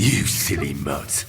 You silly mutt.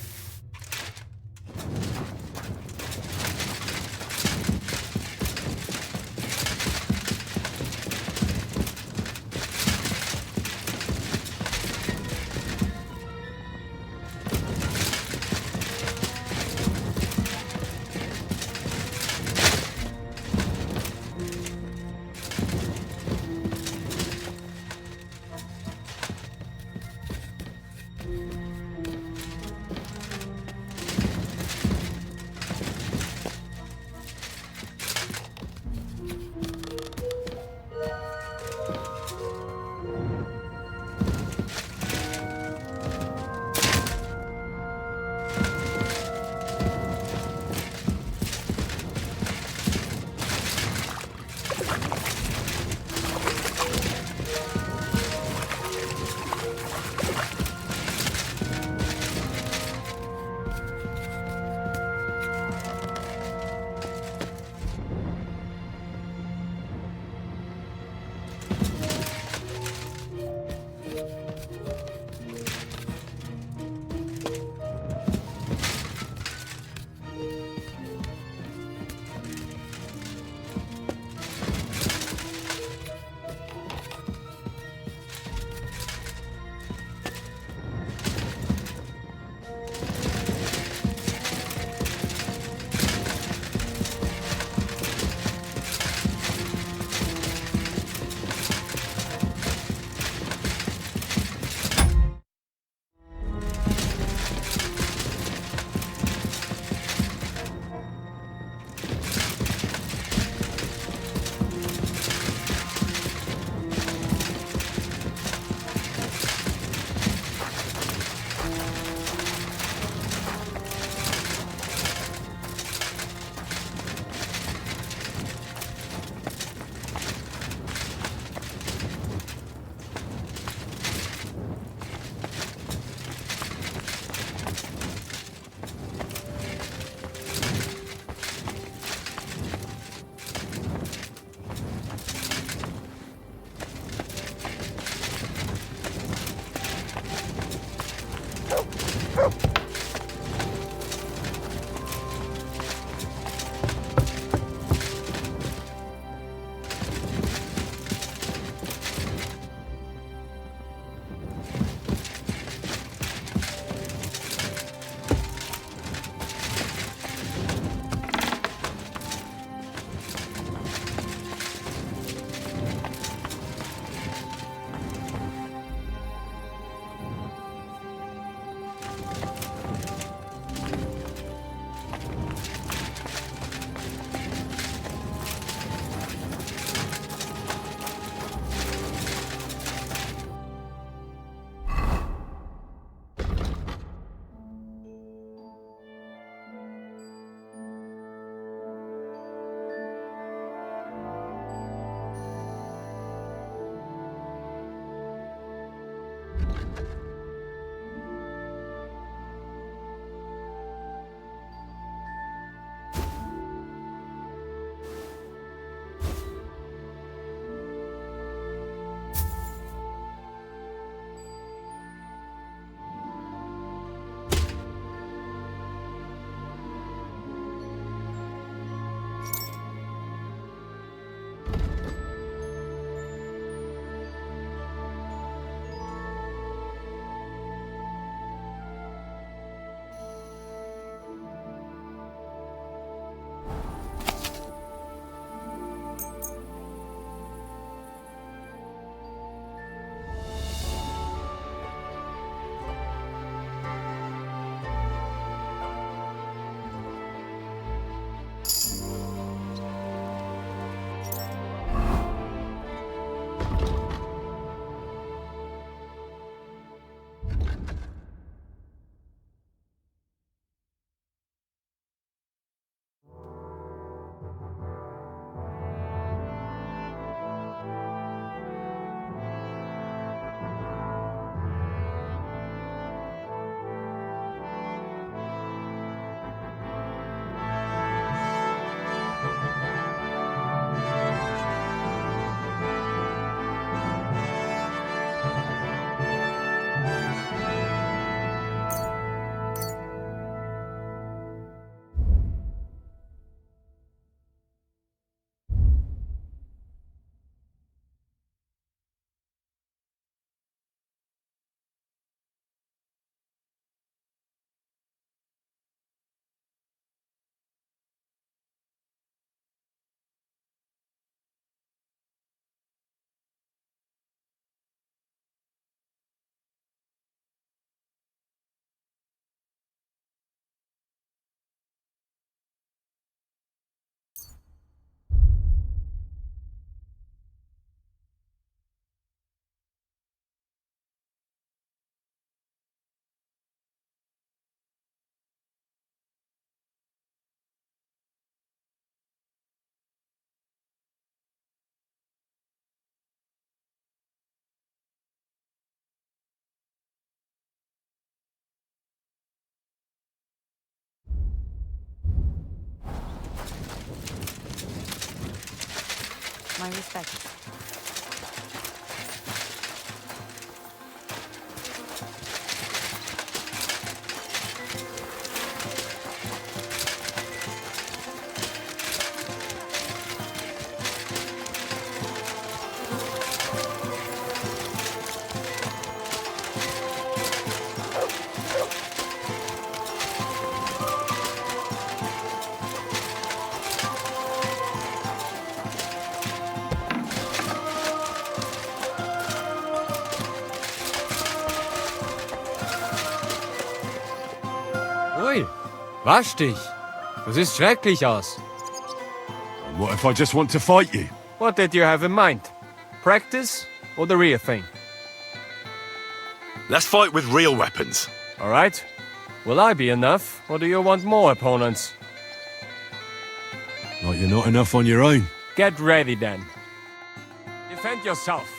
My respects. Ui, wasch dich. Du siehst schrecklich aus. And what if I just want to fight you? What did you have in mind? Practice or the real thing? Let's fight with real weapons. All right. Will I be enough, or do you want more opponents? Like you're not enough on your own. Get ready then. Defend yourself.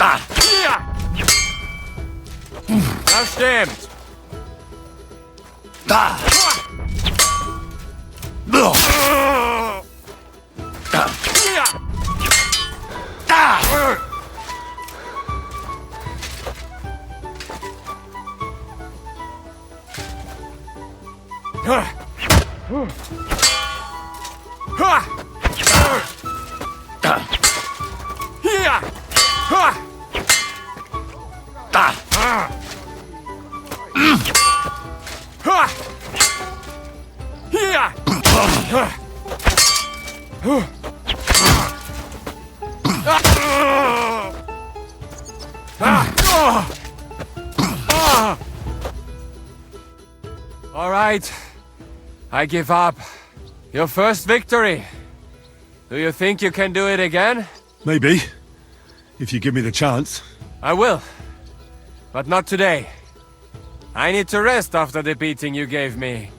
Ah! Das stimmt. Ah! Ugh! Ah! All right. I give up. Your first victory. Do you think you can do it again? Maybe. If you give me the chance. I will. But not today. I need to rest after the beating you gave me.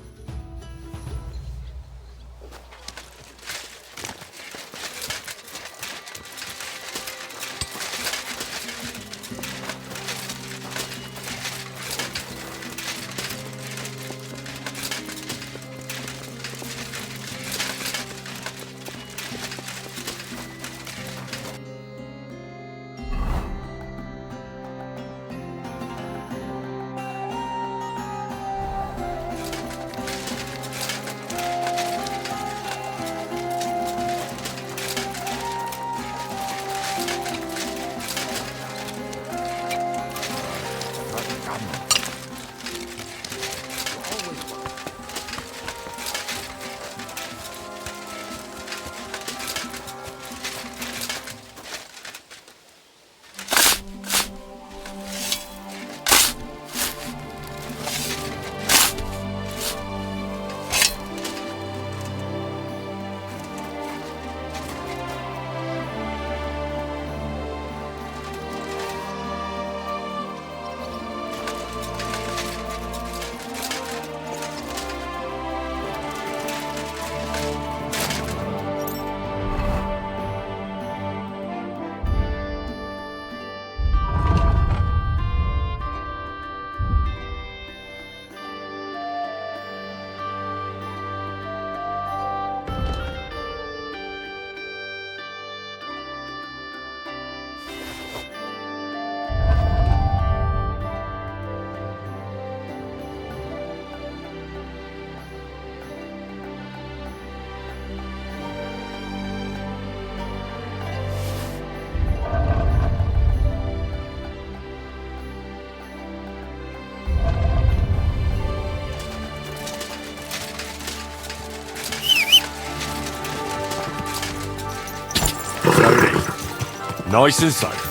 Nice and safe.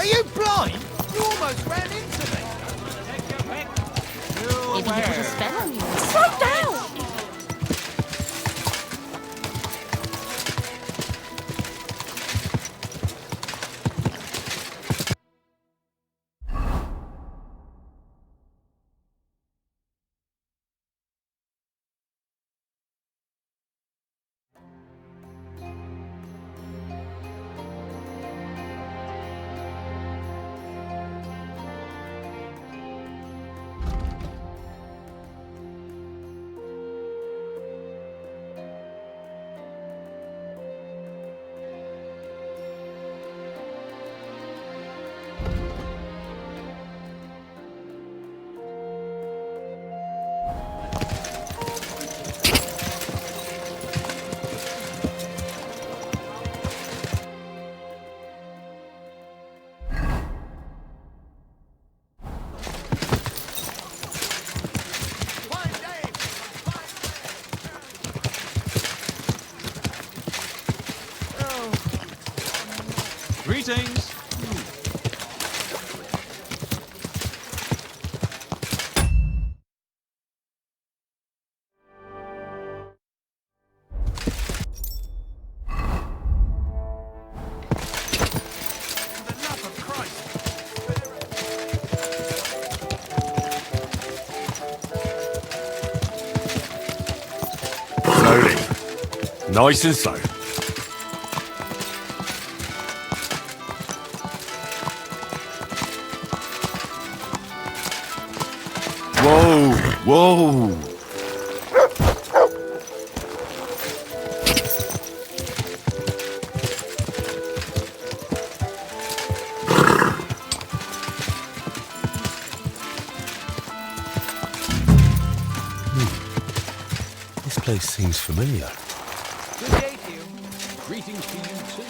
Are you blind? You almost ran into me. Maybe he put a spell on you. Slow down! Greetings. Slowly. Nice and slow. Whoa, whoa. This place seems familiar. Good day to you. Greetings to you too.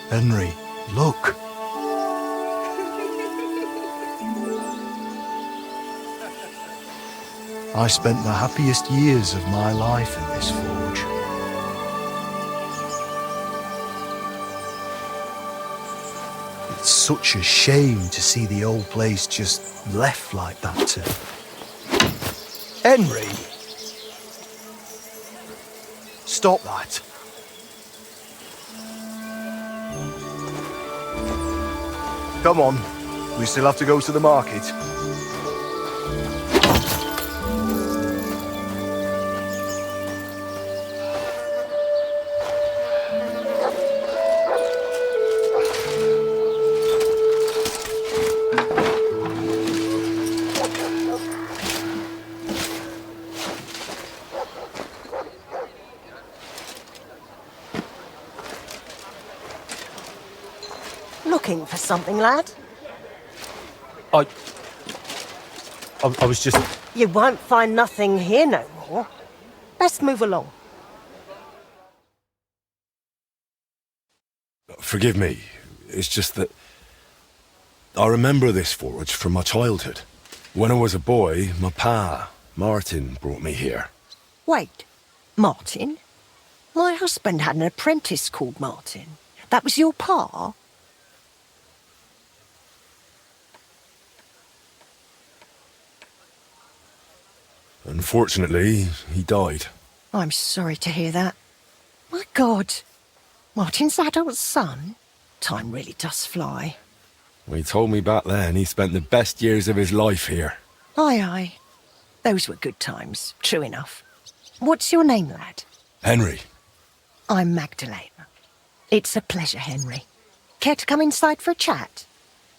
Henry, look. I spent the happiest years of my life in this forge. It's such a shame to see the old place just left like that to... Henry! Stop that. Come on, we still have to go to the market. Looking for something, lad? I was just... You won't find nothing here no more. Best move along. Forgive me. It's just that... I remember this forge from my childhood. When I was a boy, my pa, Martin, brought me here. Wait, Martin? My husband had an apprentice called Martin. That was your pa? Unfortunately, he died. I'm sorry to hear that. My God, Martin's adult son? Time really does fly. He told me back then he spent the best years of his life here. Aye, aye. Those were good times, true enough. What's your name, lad? Henry. I'm Magdalena. It's a pleasure, Henry. Care to come inside for a chat?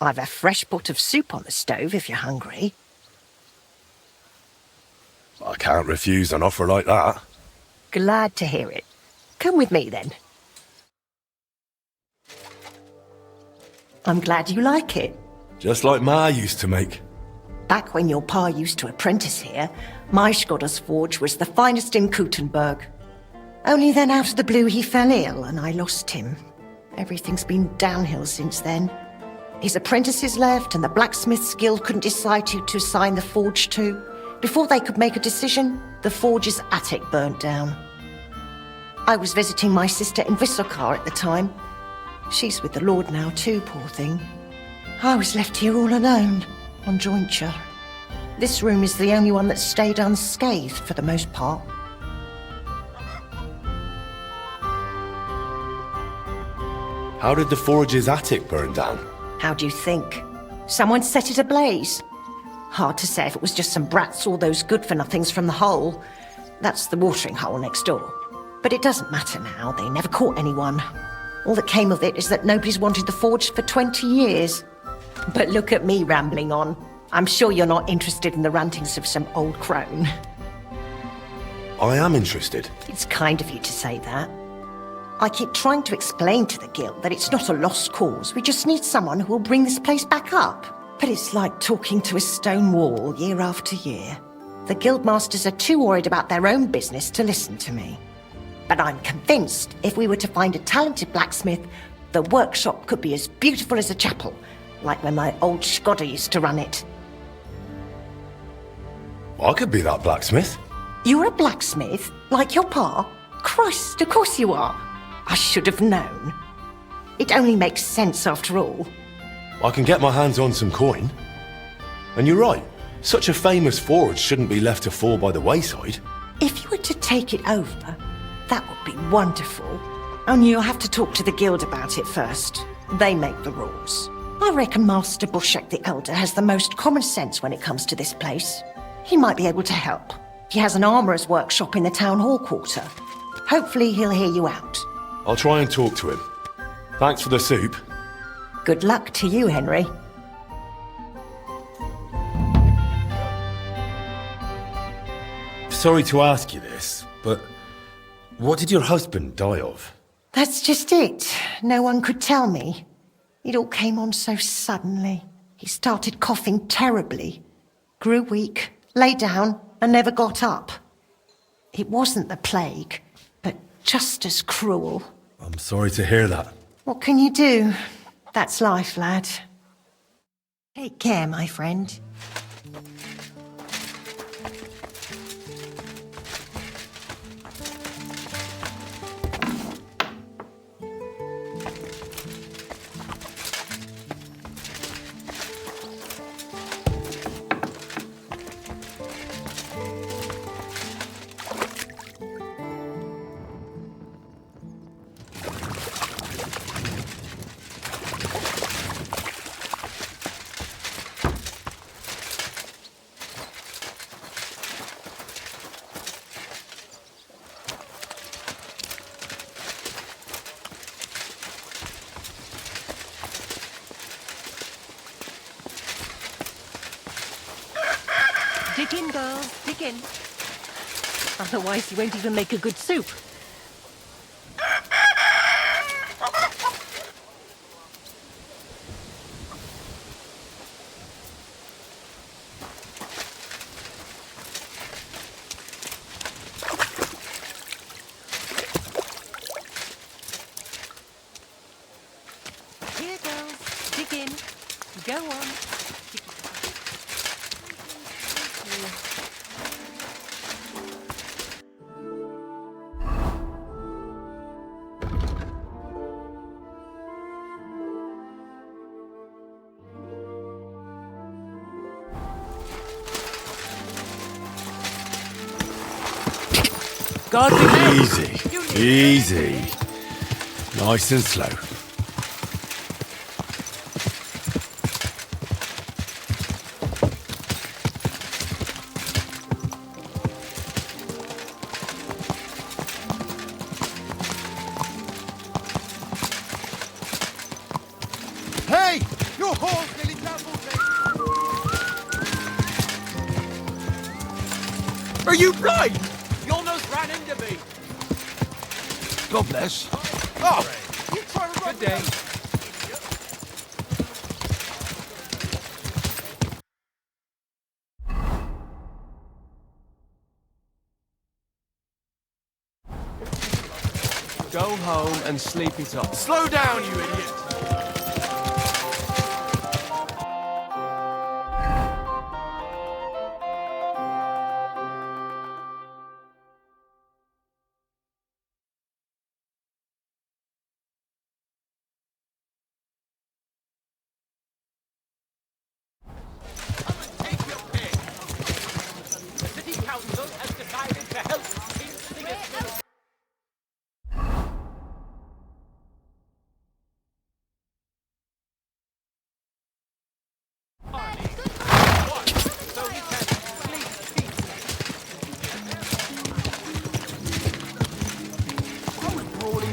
I've a fresh pot of soup on the stove if you're hungry. I can't refuse an offer like that. Glad to hear it. Come with me, then. I'm glad you like it. Just like Ma used to make. Back when your pa used to apprentice here, my Skodder's forge was the finest in Kuttenberg. Only then out of the blue he fell ill and I lost him. Everything's been downhill since then. His apprentices left and the blacksmith's guild couldn't decide who to assign the forge to. Before they could make a decision, the forge's attic burnt down. I was visiting my sister in Visokar at the time. She's with the Lord now too, poor thing. I was left here all alone, on jointure. This room is the only one that stayed unscathed for the most part. How did the forge's attic burn down? How do you think? Someone set it ablaze. Hard to say if it was just some brats or those good-for-nothings from the hole. That's the watering hole next door. But it doesn't matter now, they never caught anyone. All that came of it is that nobody's wanted the forge for 20 years. But look at me rambling on. I'm sure you're not interested in the rantings of some old crone. I am interested. It's kind of you to say that. I keep trying to explain to the guild that it's not a lost cause. We just need someone who will bring this place back up. But it's like talking to a stone wall year after year. The guildmasters are too worried about their own business to listen to me. But I'm convinced if we were to find a talented blacksmith, the workshop could be as beautiful as a chapel, like when my old Skoda used to run it. I could be that blacksmith. You're a blacksmith? Like your pa? Christ, of course you are. I should have known. It only makes sense after all. I can get my hands on some coin. And you're right, such a famous forge shouldn't be left to fall by the wayside. If you were to take it over, that would be wonderful. Only you'll have to talk to the guild about it first. They make the rules. I reckon Master Bushek the Elder has the most common sense when it comes to this place. He might be able to help. He has an armourer's workshop in the town hall quarter. Hopefully he'll hear you out. I'll try and talk to him. Thanks for the soup. Good luck to you, Henry. Sorry to ask you this, but what did your husband die of? That's just it. No one could tell me. It all came on so suddenly. He started coughing terribly, grew weak, lay down, and never got up. It wasn't the plague, but just as cruel. I'm sorry to hear that. What can you do? That's life, lad. Take care, my friend. Dig in, girls, dig in. Otherwise you won't even make a good soup. Here, girls, dig in. Go on. God be there. Easy, easy. Nice and slow. Hey! Your horse nearly tumbled me! Are you blind? You almost ran into me! God bless. Oh! You trying to run Good day. go home and sleep it off. Slow down, you idiot!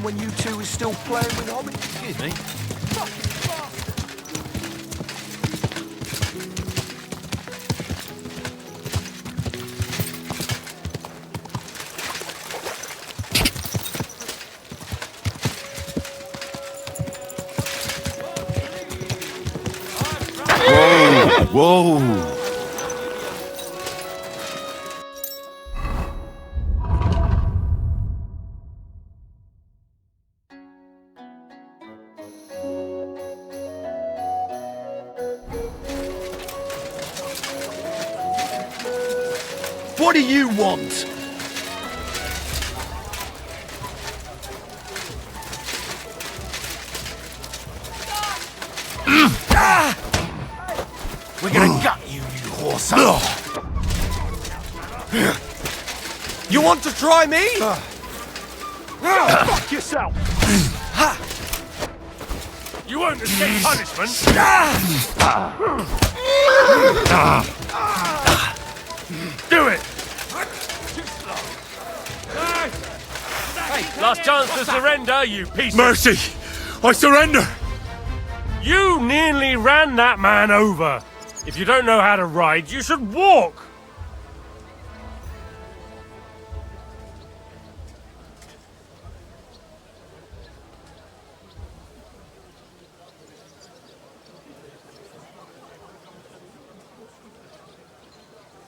When you two were still playing with hobbies. Excuse me. Whoa! What do you want? We're gonna gut you, you horse. You want to try me? Fuck yourself! You won't escape punishment! Do it! Hey, last chance to surrender, you piece Mercy! I surrender! You nearly ran that man over. If you don't know how to ride, you should walk.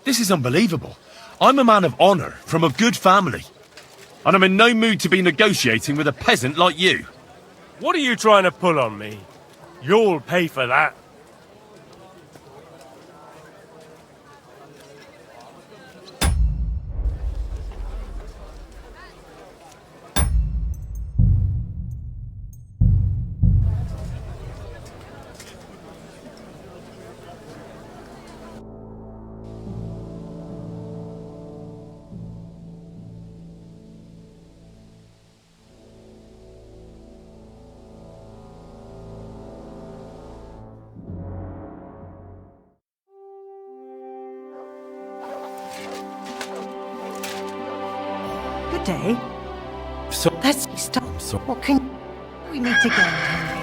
This is unbelievable. I'm a man of honor, from a good family. And I'm in no mood to be negotiating with a peasant like you. What are you trying to pull on me? You'll pay for that. Good day. So, Let's stop. so What can we meet again, Henry?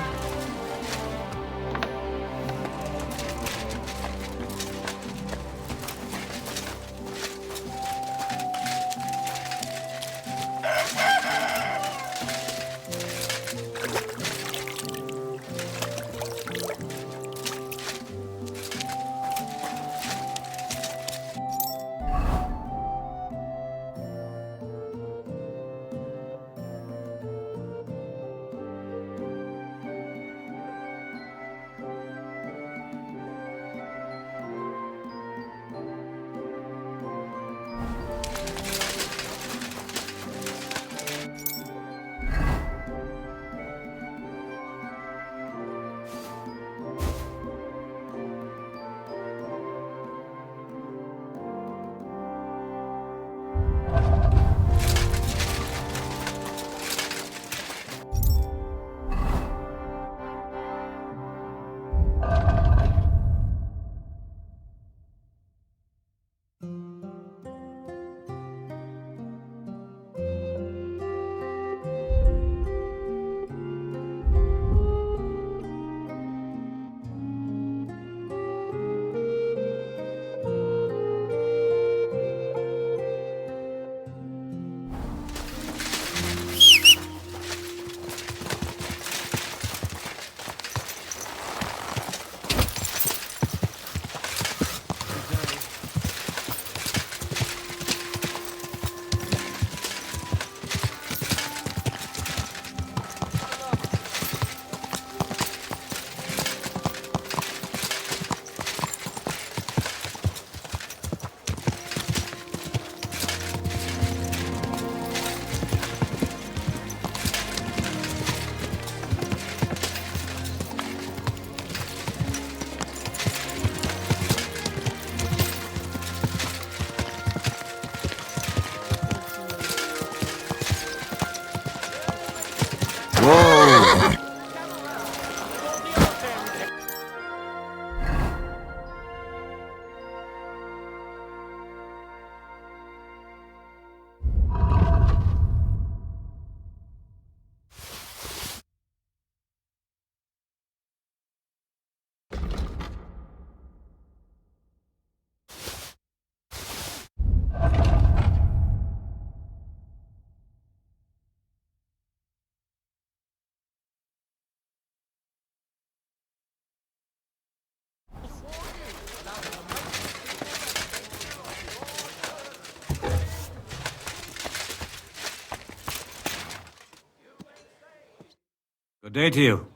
Good day to you.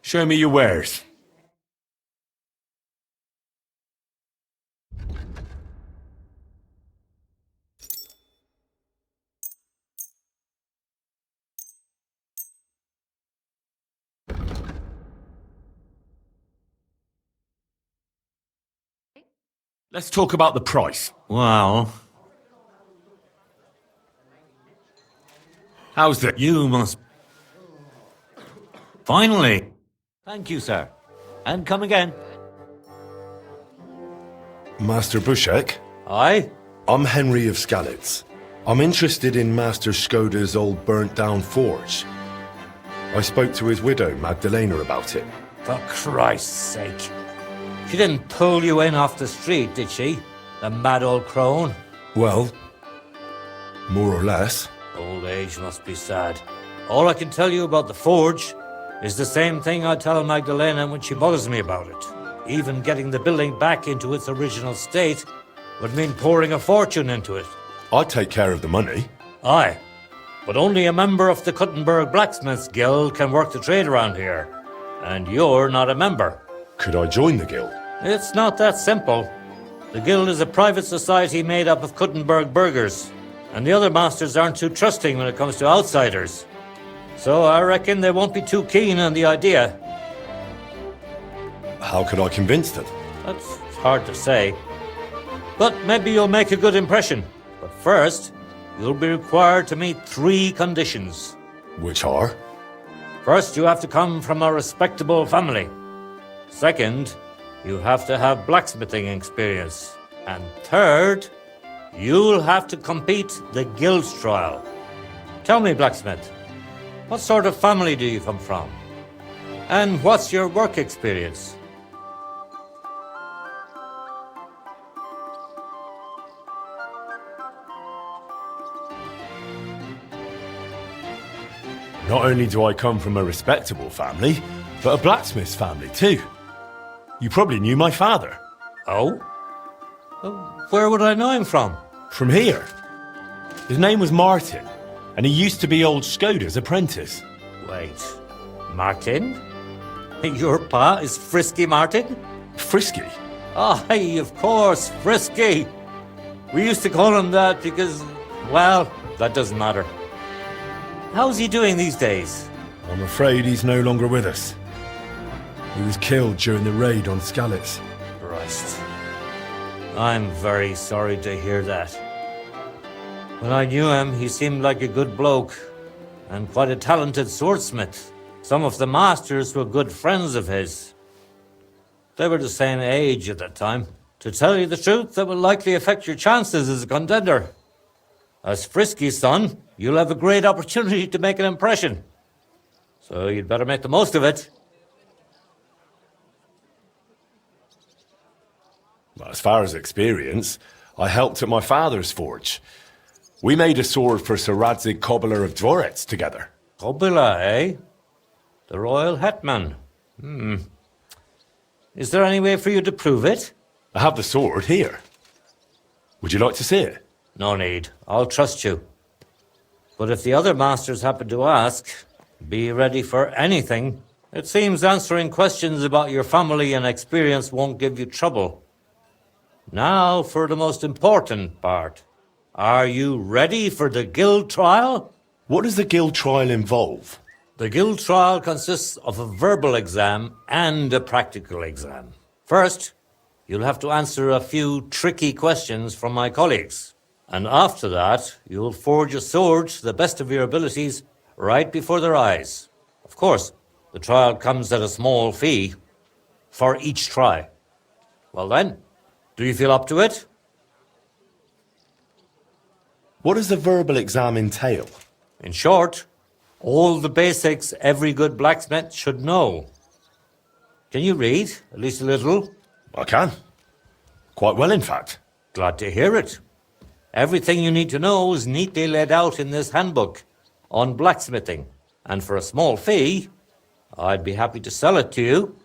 Show me your wares. Let's talk about the price. Well, How's the... you must... Finally! Thank you, sir. And come again. Master Bushek? Aye? I'm Henry of Skalitz. I'm interested in Master Skoda's old burnt-down forge. I spoke to his widow, Magdalena, about it. For Christ's sake. She didn't pull you in off the street, did she? The mad old crone? Well, more or less. Old age must be sad. All I can tell you about the forge is the same thing I tell Magdalena when she bothers me about it. Even getting the building back into its original state would mean pouring a fortune into it. I'd take care of the money. Aye, but only a member of the Kuttenberg Blacksmiths Guild can work the trade around here. And you're not a member. Could I join the guild? It's not that simple. The Guild is a private society made up of Kuttenberg burghers, and the other masters aren't too trusting when it comes to outsiders. So I reckon they won't be too keen on the idea. How could I convince them? That's hard to say. But maybe you'll make a good impression. But first, you'll be required to meet 3 conditions. Which are? First, you have to come from a respectable family. Second, you have to have blacksmithing experience. And third, you'll have to compete the guild trial. Tell me, blacksmith, what sort of family do you come from? And what's your work experience? Not only do I come from a respectable family, but a blacksmith's family too. You probably knew my father. Oh? Where would I know him from? From here. His name was Martin, and he used to be old Skoda's apprentice. Wait, Martin? Your pa is Frisky Martin? Frisky? Aye, of course, Frisky. We used to call him that because, well, that doesn't matter. How's he doing these days? I'm afraid he's no longer with us. He was killed during the raid on Skalitz. Christ. I'm very sorry to hear that. When I knew him, he seemed like a good bloke and quite a talented swordsmith. Some of the masters were good friends of his. They were the same age at that time. To tell you the truth, that will likely affect your chances as a contender. As Frisky's son, you'll have a great opportunity to make an impression. So you'd better make the most of it. As far as experience, I helped at my father's forge. We made a sword for Sir Radzig Cobbler of Dvorets together. Kobila, eh? The royal hetman. Is there any way for you to prove it? I have the sword here. Would you like to see it? No need. I'll trust you. But if the other masters happen to ask, be ready for anything. It seems answering questions about your family and experience won't give you trouble. Now for the most important part. Are you ready for the guild trial? What does the guild trial involve? The guild trial consists of a verbal exam and a practical exam. First, you'll have to answer a few tricky questions from my colleagues. And after that, you'll forge a sword to the best of your abilities right before their eyes. Of course, the trial comes at a small fee for each try. Well then, do you feel up to it? What does the verbal exam entail? In short, all the basics every good blacksmith should know. Can you read, at least a little? I can. Quite well, in fact. Glad to hear it. Everything you need to know is neatly laid out in this handbook on blacksmithing. And for a small fee, I'd be happy to sell it to you.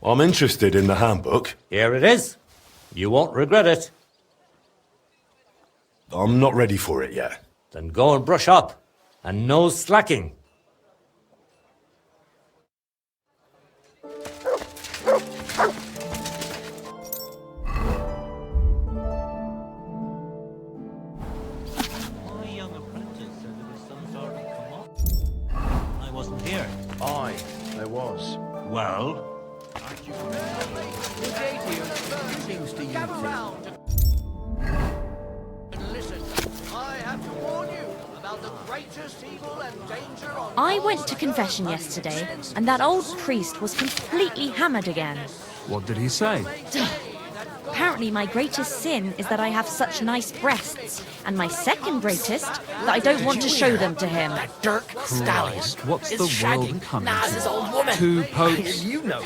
I'm interested in the handbook. Here it is. You won't regret it. I'm not ready for it yet. Then go and brush up. and no slacking. My young apprentice said there was some sort of come-up. I wasn't here. Aye, there was. Well, I went to confession yesterday, and that old priest was completely hammered again. What did he say? Apparently my greatest sin is that I have such nice breasts, and my second greatest, that I don't want to show them to him. Dirk Stallion. What's is the world shagging coming Naz's to? old woman. 2 popes. You know.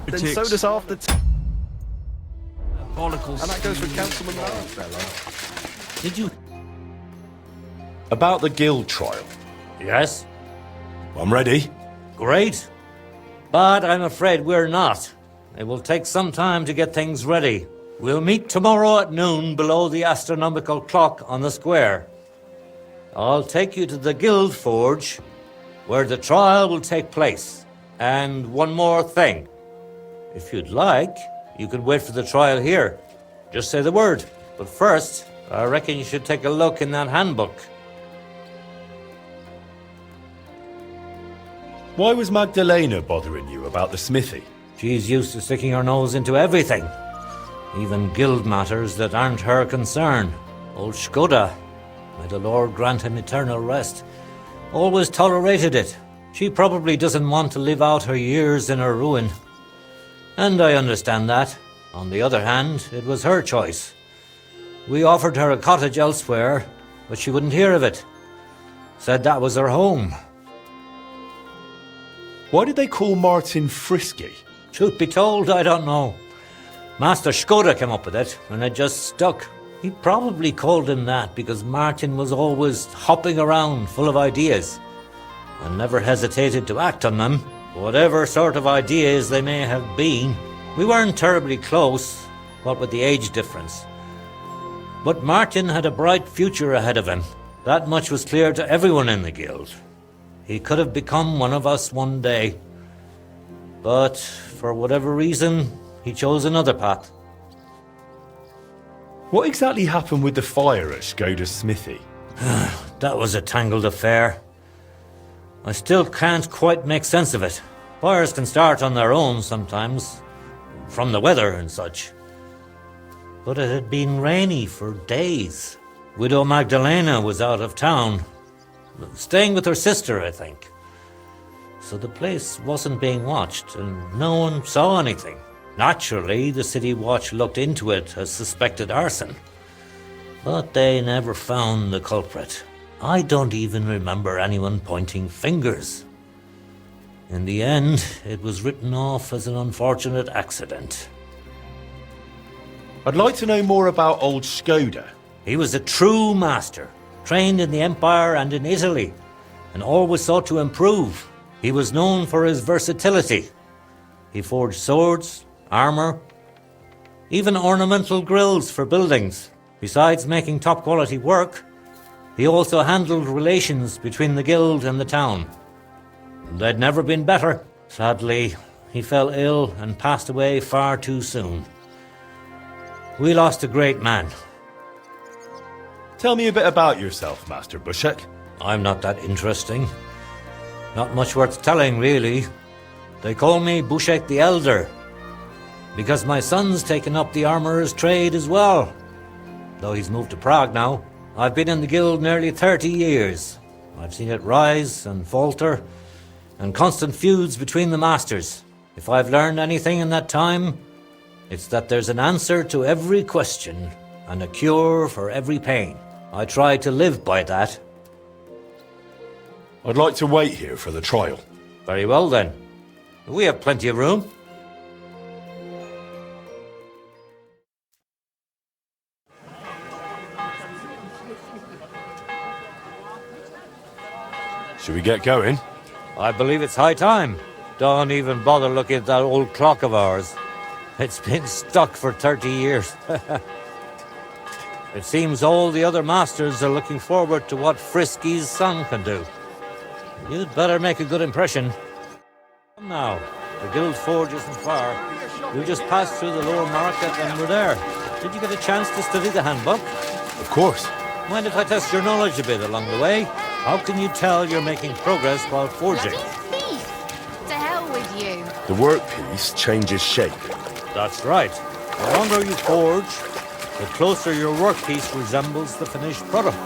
Then Critics. so does half the Follicles. And that goes for Councilman Longfellow. did you? About the guild trial. Yes? I'm ready. Great. But I'm afraid we're not. It will take some time to get things ready. We'll meet tomorrow at noon below the astronomical clock on the square. I'll take you to the guild forge, where the trial will take place. And one more thing. If you'd like, you can wait for the trial here. Just say the word. But first, I reckon you should take a look in that handbook. Why was Magdalena bothering you about the smithy? She's used to sticking her nose into everything. Even guild matters that aren't her concern. Old Skoda, may the Lord grant him eternal rest, always tolerated it. She probably doesn't want to live out her years in her ruin. And I understand that. On the other hand, it was her choice. We offered her a cottage elsewhere, but she wouldn't hear of it. Said that was her home. Why did they call Martin Frisky? Truth be told, I don't know. Master Skoda came up with it, and it just stuck. He probably called him that because Martin was always hopping around full of ideas, and never hesitated to act on them, whatever sort of ideas they may have been. We weren't terribly close, what with the age difference. But Martin had a bright future ahead of him. That much was clear to everyone in the guild. He could have become one of us one day. But for whatever reason, he chose another path. What exactly happened with the fire at Skoda's smithy? That was a tangled affair. I still can't quite make sense of it. Fires can start on their own sometimes, from the weather and such. But it had been rainy for days. Widow Magdalena was out of town, staying with her sister, I think. So the place wasn't being watched, and no one saw anything. Naturally, the city watch looked into it as suspected arson. But they never found the culprit. I don't even remember anyone pointing fingers. In the end, it was written off as an unfortunate accident. I'd like to know more about old Skoda. He was a true master, trained in the Empire and in Italy, and always sought to improve. He was known for his versatility. He forged swords, armor, even ornamental grills for buildings. Besides making top-quality work, he also handled relations between the guild and the town. They'd never been better. Sadly, he fell ill and passed away far too soon. We lost a great man. Tell me a bit about yourself, Master Bushek. I'm not that interesting. Not much worth telling, really. They call me Bushek the Elder, because my son's taken up the armourer's trade as well. Though he's moved to Prague now. I've been in the guild nearly 30 years. I've seen it rise and falter, and constant feuds between the masters. If I've learned anything in that time, it's that there's an answer to every question and a cure for every pain. I try to live by that. I'd like to wait here for the trial. Very well then. We have plenty of room. Should we get going? I believe it's high time. Don't even bother looking at that old clock of ours. It's been stuck for 30 years. It seems all the other masters are looking forward to what Frisky's son can do. You'd better make a good impression. Come now, the guild forge isn't far. We'll just pass through the lower market and we're there. Did you get a chance to study the handbook? Of course. Mind if I test your knowledge a bit along the way? How can you tell you're making progress while forging? Bloody thief! To hell with you. The workpiece changes shape. That's right. The longer you forge, the closer your workpiece resembles the finished product.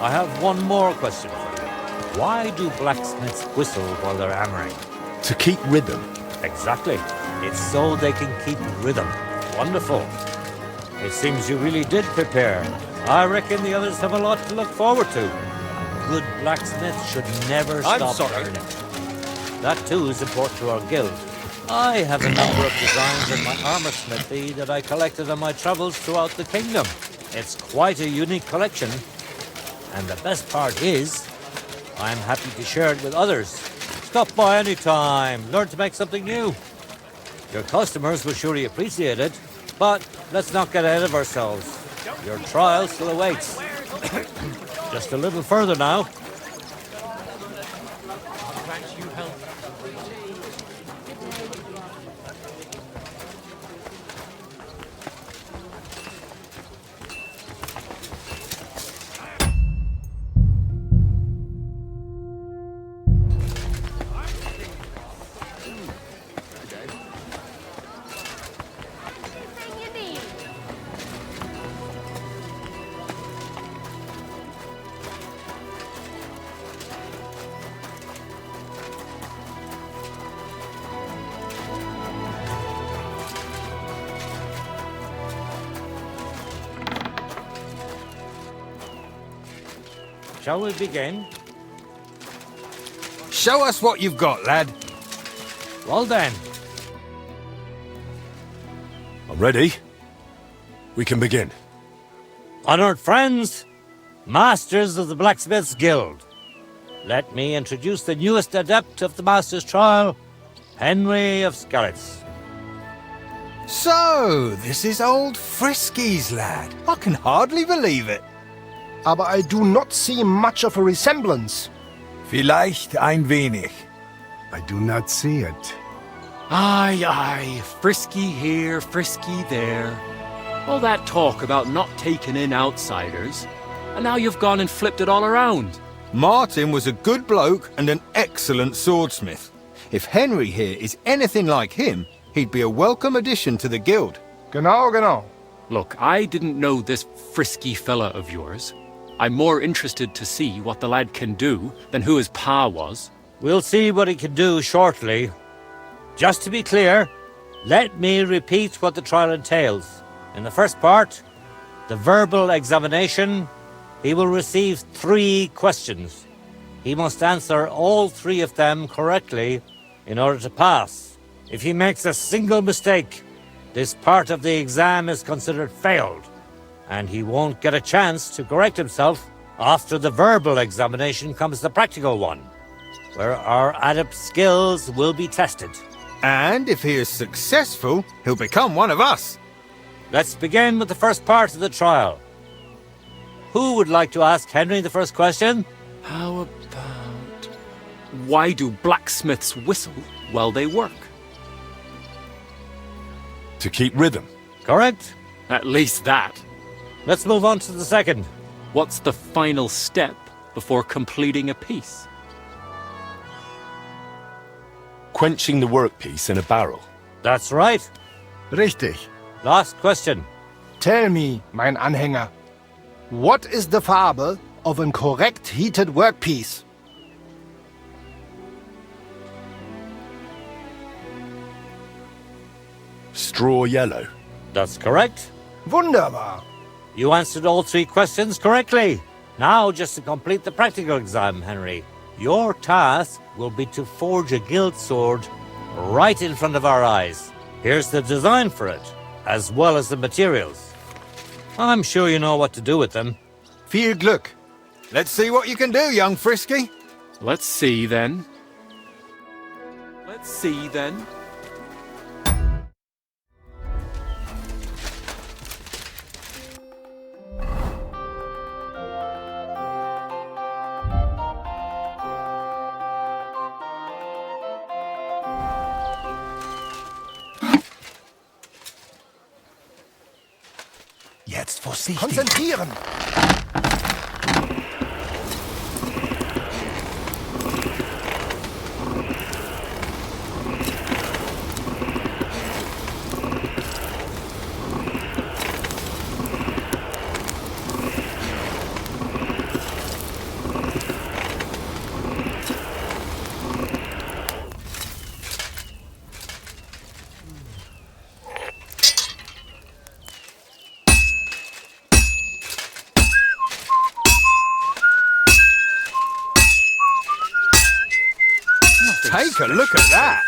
I have one more question for you. Why do blacksmiths whistle while they're hammering? To keep rhythm. Exactly. It's so they can keep rhythm. Wonderful. It seems you really did prepare. I reckon the others have a lot to look forward to. A good blacksmith should never stop learning. That too is important to our guild. I have a number of designs in my armor smithy that I collected on my travels throughout the kingdom. It's quite a unique collection. And the best part is, I'm happy to share it with others. Stop by any time. Learn to make something new. Your customers will surely appreciate it, but let's not get ahead of ourselves. Your trial still awaits. Just a little further now. Shall we begin? Show us what you've got, lad. Well then. I'm ready. We can begin. Honored friends, masters of the Blacksmiths Guild, let me introduce the newest adept of the Master's Trial, Henry of Skalitz. So, this is old Frisky's lad. I can hardly believe it. Aber I do not see much of a resemblance. Vielleicht ein wenig. I do not see it. Aye, aye, Frisky here, Frisky there. All that talk about not taking in outsiders, and now you've gone and flipped it all around. Martin was a good bloke and an excellent swordsmith. If Henry here is anything like him, he'd be a welcome addition to the guild. Genau, genau. Look, I didn't know this Frisky fella of yours. I'm more interested to see what the lad can do than who his pa was. We'll see what he can do shortly. Just to be clear, let me repeat what the trial entails. In the first part, the verbal examination, he will receive 3 questions. He must answer all 3 of them correctly in order to pass. If he makes a single mistake, this part of the exam is considered failed, and he won't get a chance to correct himself. After the verbal examination comes the practical one, where our adept skills will be tested. And if he is successful, he'll become one of us. Let's begin with the first part of the trial. Who would like to ask Henry the first question? How about... Why do blacksmiths whistle while they work? To keep rhythm. Correct? At least that. Let's move on to the second. What's the final step before completing a piece? Quenching the workpiece in a barrel. That's right. Richtig. Last question. Tell me, mein Anhänger, what is the Farbe of a correct heated workpiece? Straw yellow. That's correct. Wunderbar. You answered all 3 questions correctly. Now, just to complete the practical exam, Henry, your task will be to forge a guild sword right in front of our eyes. Here's the design for it, as well as the materials. I'm sure you know what to do with them. Viel Glück. Let's see what you can do, young Frisky. Let's see, then. Let's see, then. vorsichtig. Konzentrieren! Take a look at that!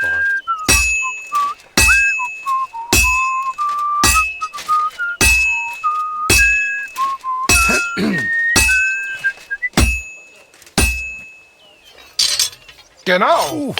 Genau!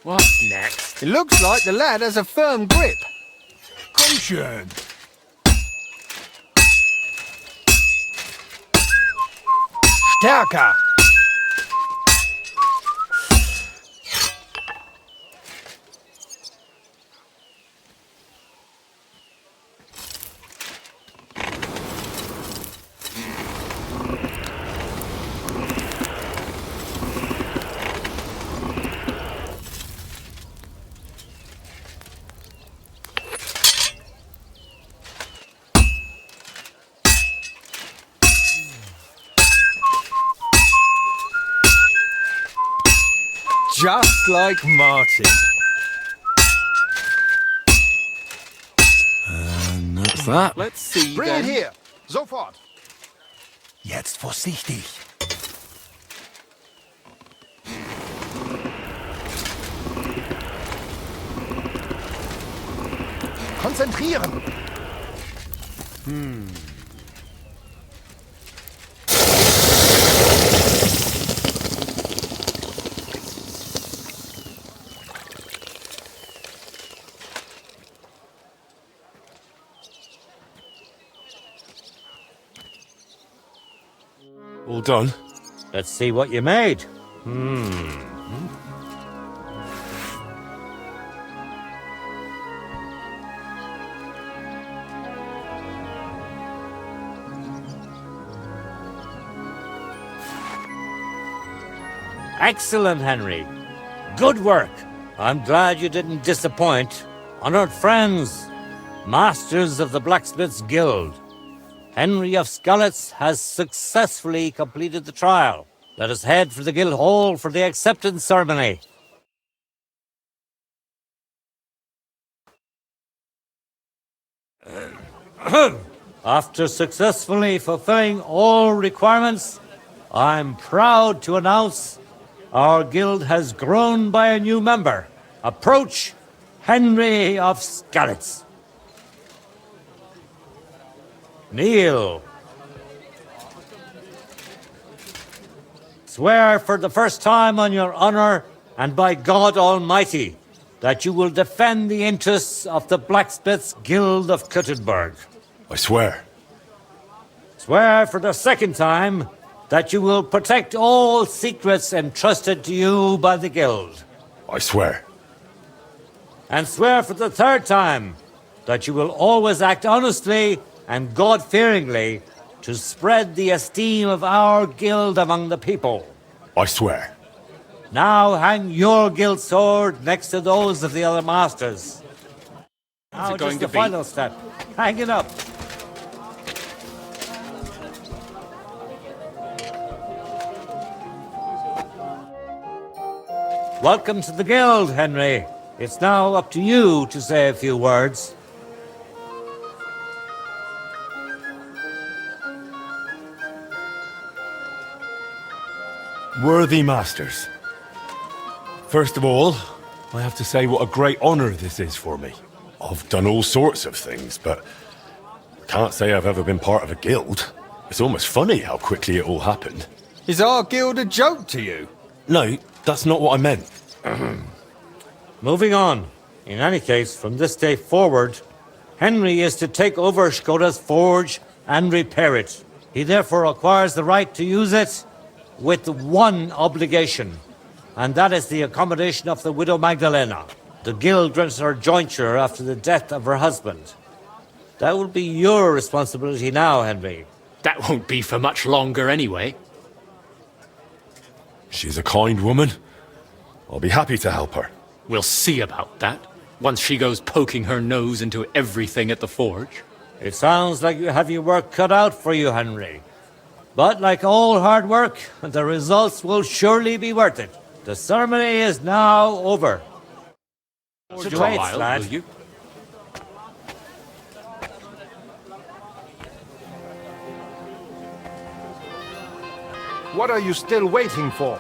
What's next? It looks like the lad has a firm grip. Komm schön. Stärker! Just like Martin. And that's that. Let's see Bring then. it here. Sofort. Jetzt vorsichtig. Konzentrieren. All done? Let's see what you made. Excellent, Henry. Good work. I'm glad you didn't disappoint. Honored friends, masters of the Blacksmith's Guild, Henry of Skalitz has successfully completed the trial. Let us head for the guild hall for the acceptance ceremony. After successfully fulfilling all requirements, I'm proud to announce our guild has grown by a new member. Approach Henry of Skalitz. Kneel. Swear for the first time on your honor and by God Almighty that you will defend the interests of the Blacksmiths Guild of Kuttenberg. I swear. Swear for the second time that you will protect all secrets entrusted to you by the Guild. I swear. And swear for the third time that you will always act honestly and God-fearingly to spread the esteem of our guild among the people. I swear. Now hang your guild sword next to those of the other masters. Now it going just the to be? final step. Hang it up. Welcome to the guild, Henry. It's now up to you to say a few words. Worthy masters, First of all, I have to say what a great honor this is for me. I've done all sorts of things, but I can't say I've ever been part of a guild. It's almost funny how quickly it all happened. Is our guild a joke to you? No, that's not what I meant. Moving on. In any case, from this day forward, Henry is to take over Skoda's forge and repair it. He therefore acquires the right to use it with one obligation, and that is the accommodation of the widow Magdalena. The guild grants her jointure after the death of her husband. That will be your responsibility now, Henry. That won't be for much longer anyway. She's a kind woman. I'll be happy to help her. We'll see about that, once she goes poking her nose into everything at the forge. It sounds like you have your work cut out for you, Henry. But like all hard work, the results will surely be worth it. The ceremony is now over. Wait, lad. Will you? What are you still waiting for?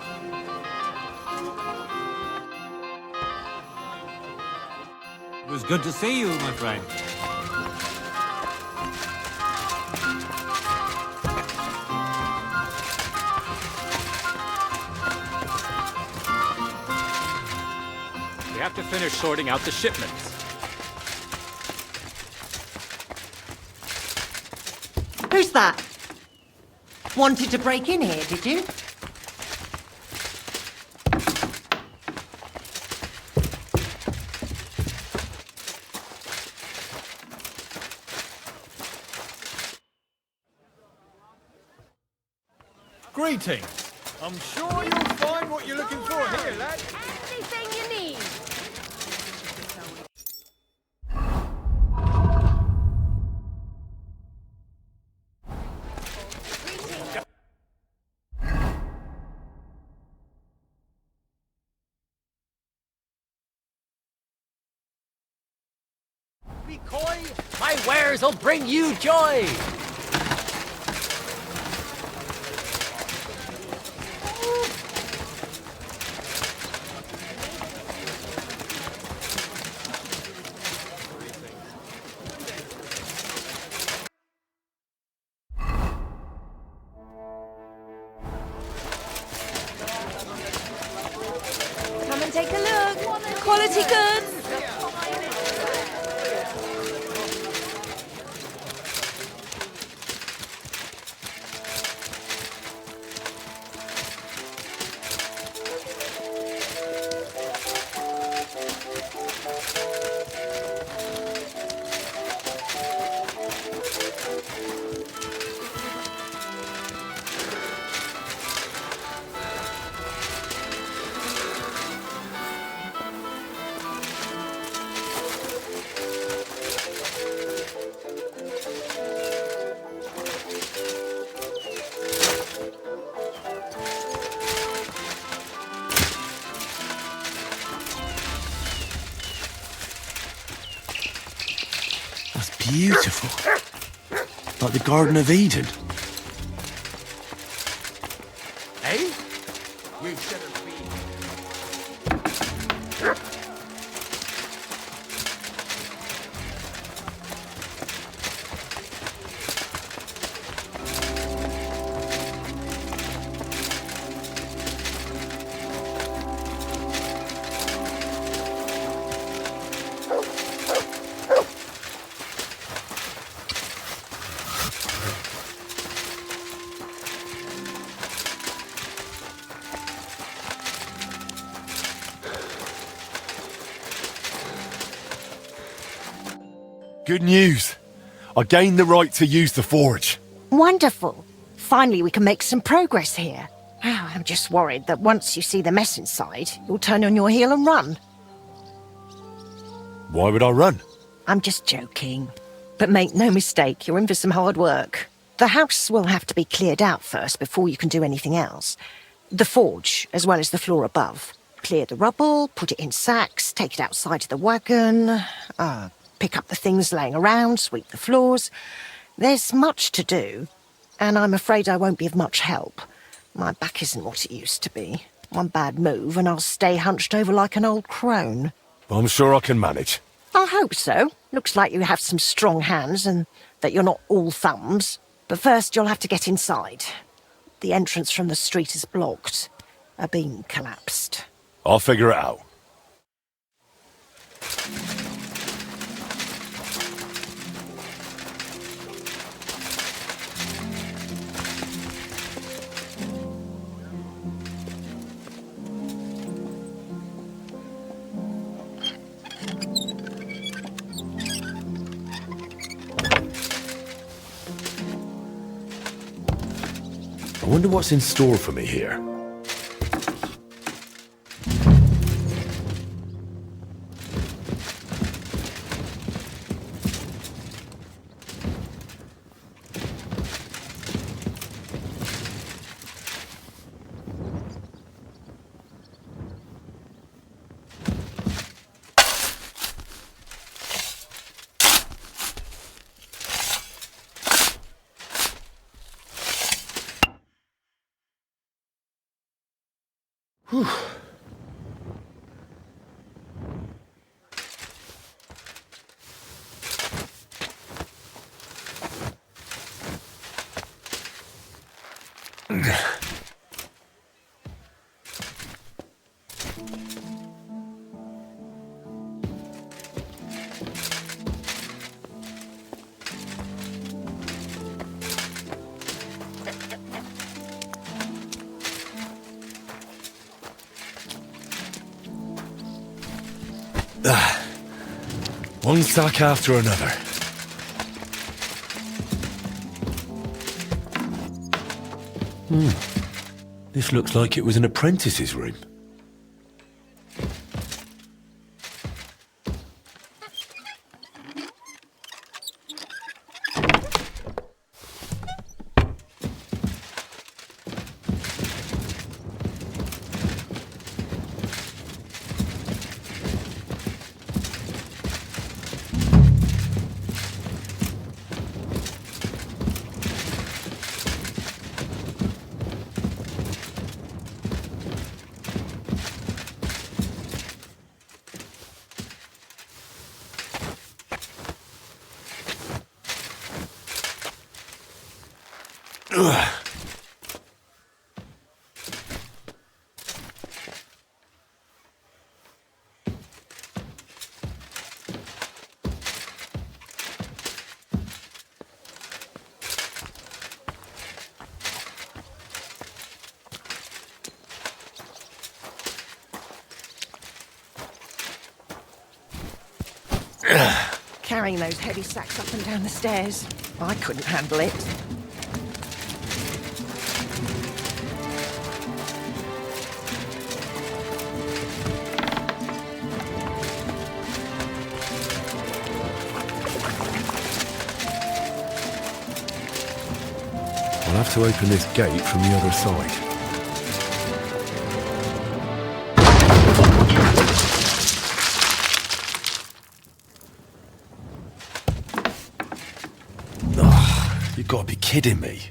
It was good to see you, my friend. We have to finish sorting out the shipments. Who's that? Wanted to break in here, did you? Greetings. I'm sure you'll find what you're looking for here, lad. Anything you need. Be coy, my wares will bring you joy. Come and take a look. Quality goods. Beautiful. Like the Garden of Eden. Eh? You shouldn't be. Good news. I gained the right to use the forge. Wonderful. Finally, we can make some progress here. I'm just worried that once you see the mess inside, you'll turn on your heel and run. Why would I run? I'm just joking. But make no mistake, you're in for some hard work. The house will have to be cleared out first before you can do anything else. The forge, as well as the floor above. Clear the rubble, put it in sacks, take it outside to the wagon, pick up the things laying around, sweep the floors. There's much to do, and I'm afraid I won't be of much help. My back isn't what it used to be. One bad move and I'll stay hunched over like an old crone. I'm sure I can manage. I hope so. Looks like you have some strong hands and that you're not all thumbs. But first you'll have to get inside. The entrance from the street is blocked. A beam collapsed. I'll figure it out. I wonder what's in store for me here. Whew. One sack after another. This looks like it was an apprentice's room. Carrying those heavy sacks up and down the stairs. I couldn't handle it. I'll have to open this gate from the other side. You've got to be kidding me.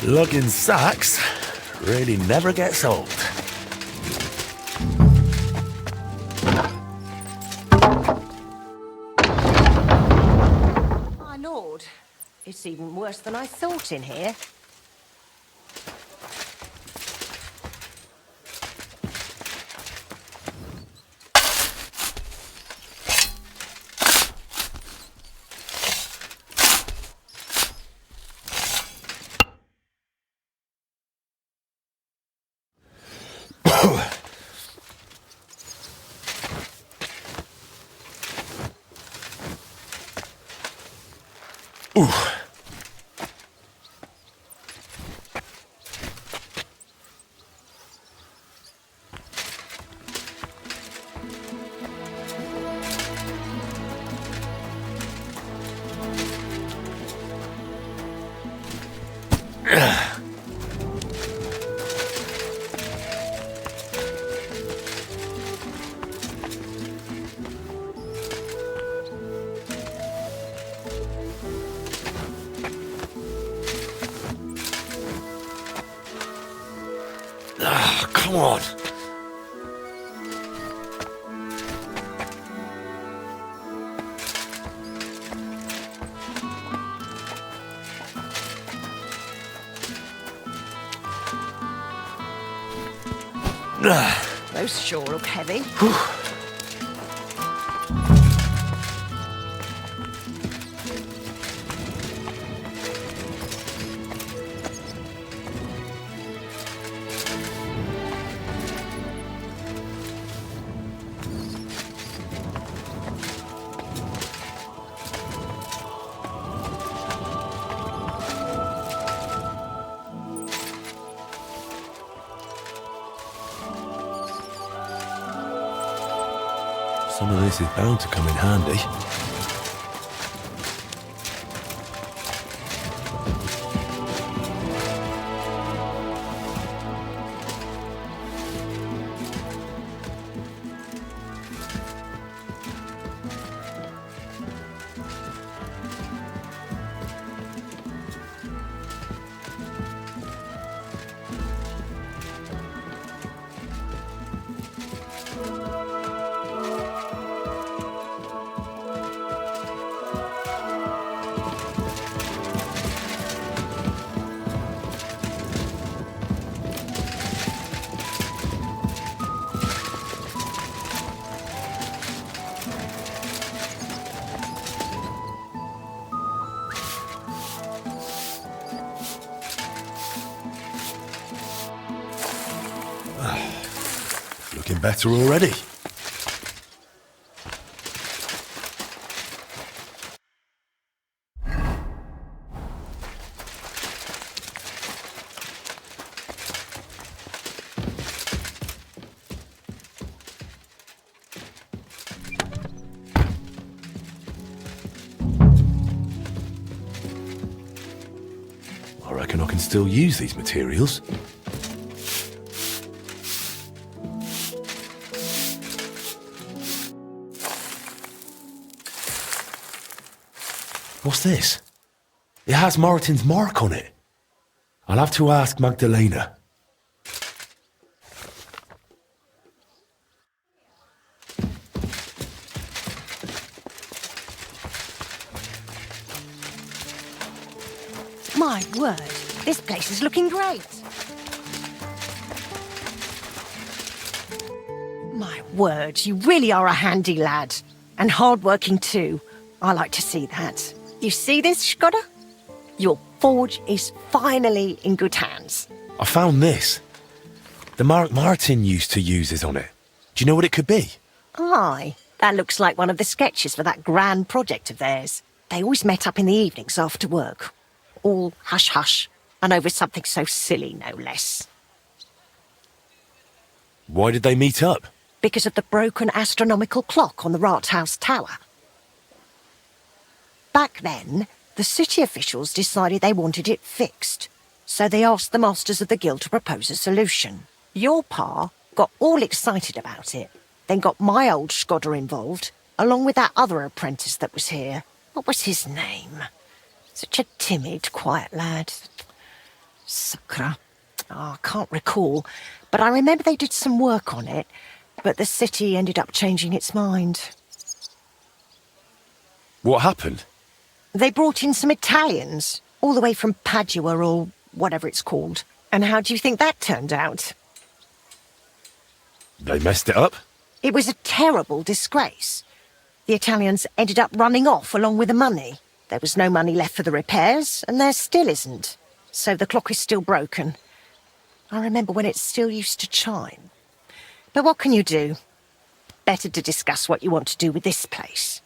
Lugging sacks really never gets old. My lord, it's even worse than I thought in here. Ooh. Come on. Those sure look heavy. Some of this is bound to come in handy. Looking better already. I reckon I can still use these materials. What's this? It has Martin's mark on it. I'll have to ask Magdalena. My word, this place is looking great. My word, you really are a handy lad. And hard-working too. I like to see that. You see this, Skoda? Your forge is finally in good hands. I found this. The mark Martin used to use is on it. Do you know what it could be? Aye, that looks like one of the sketches for that grand project of theirs. They always met up in the evenings after work. All hush-hush, and over something so silly, no less. Why did they meet up? Because of the broken astronomical clock on the Rathaus Tower. Back then, the city officials decided they wanted it fixed, so they asked the masters of the guild to propose a solution. Your pa got all excited about it, then got my old Skoda involved, along with that other apprentice that was here. What was his name? Such a timid, quiet lad. Sakra. Oh, I can't recall, but I remember they did some work on it, but the city ended up changing its mind. What happened? They brought in some Italians, all the way from Padua or whatever it's called. And how do you think that turned out? They messed it up? It was a terrible disgrace. The Italians ended up running off along with the money. There was no money left for the repairs, and there still isn't. So the clock is still broken. I remember when it still used to chime. But what can you do? Better to discuss what you want to do with this place.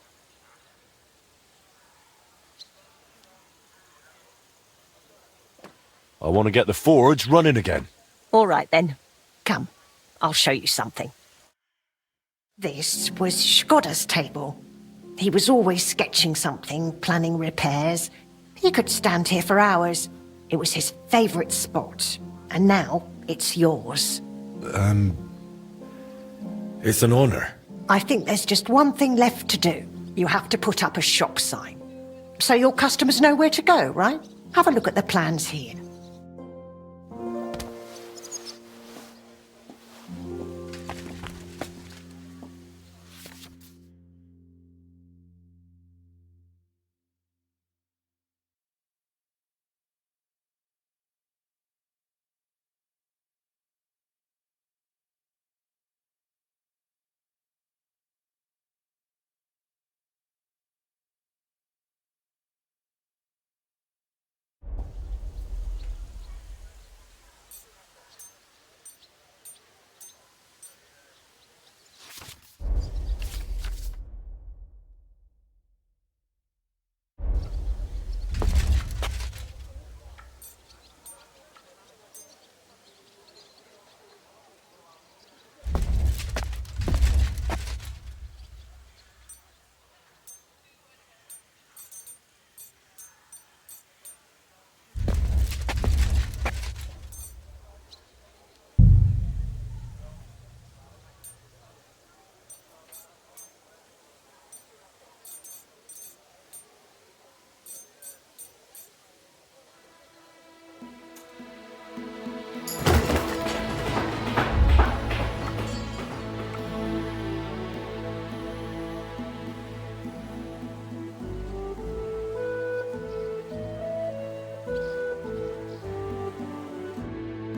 I want to get the forge running again. All right then. Come, I'll show you something. This was Skoda's table. He was always sketching something, planning repairs. He could stand here for hours. It was his favourite spot. And now it's yours. It's an honor. I think there's just one thing left to do. You have to put up a shop sign. So your customers know where to go, right? Have a look at the plans here.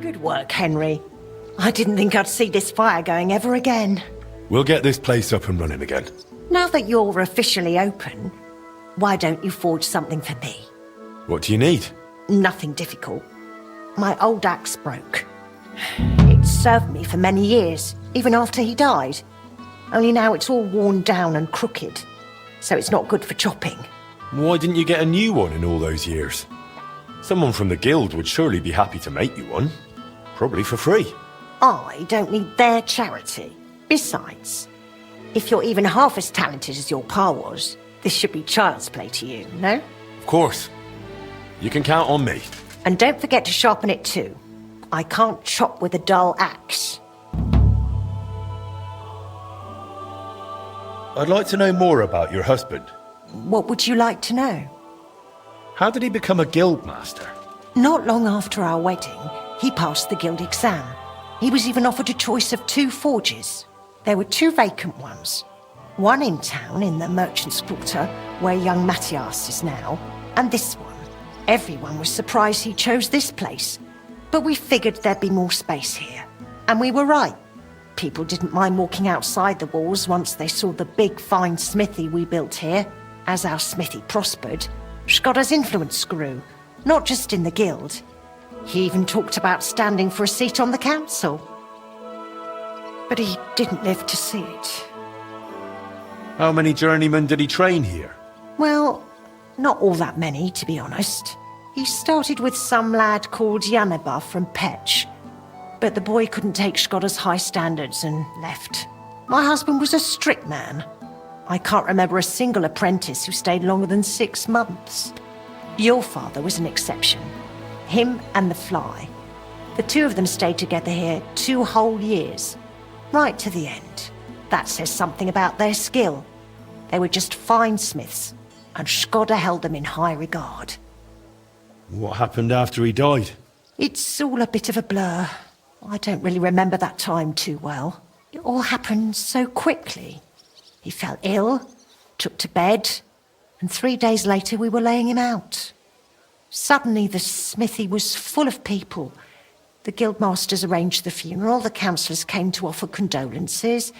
Good work, Henry. I didn't think I'd see this fire going ever again. We'll get this place up and running again. Now that you're officially open, why don't you forge something for me? What do you need? Nothing difficult. My old axe broke. It served me for many years, even after he died. Only now it's all worn down and crooked, so it's not good for chopping. Why didn't you get a new one in all those years? Someone from the guild would surely be happy to make you one. Probably for free. I don't need their charity. Besides, if you're even half as talented as your pa was, this should be child's play to you, no? Of course. You can count on me. And don't forget to sharpen it too. I can't chop with a dull axe. I'd like to know more about your husband. What would you like to know? How did he become a guild master? Not long after our wedding, he passed the guild exam. He was even offered a choice of 2 forges. There were 2 vacant ones. One in town in the Merchant's Quarter, where young Matthias is now, and this one. Everyone was surprised he chose this place. But we figured there'd be more space here. And we were right. People didn't mind walking outside the walls once they saw the big, fine smithy we built here. As our smithy prospered, Skoda's influence grew, not just in the guild. He even talked about standing for a seat on the council. But he didn't live to see it. How many journeymen did he train here? Well, not all that many, to be honest. He started with some lad called Janeba from Petch. But the boy couldn't take Skoda's high standards and left. My husband was a strict man. I can't remember a single apprentice who stayed longer than 6 months. Your father was an exception. Him and the Fly. The 2 of them stayed together here 2 whole years. Right to the end. That says something about their skill. They were just fine smiths, and Skoda held them in high regard. What happened after he died? It's all a bit of a blur. I don't really remember that time too well. It all happened so quickly. He fell ill, took to bed, and 3 days later we were laying him out. Suddenly the smithy was full of people. The guildmasters arranged the funeral, the councillors came to offer condolences.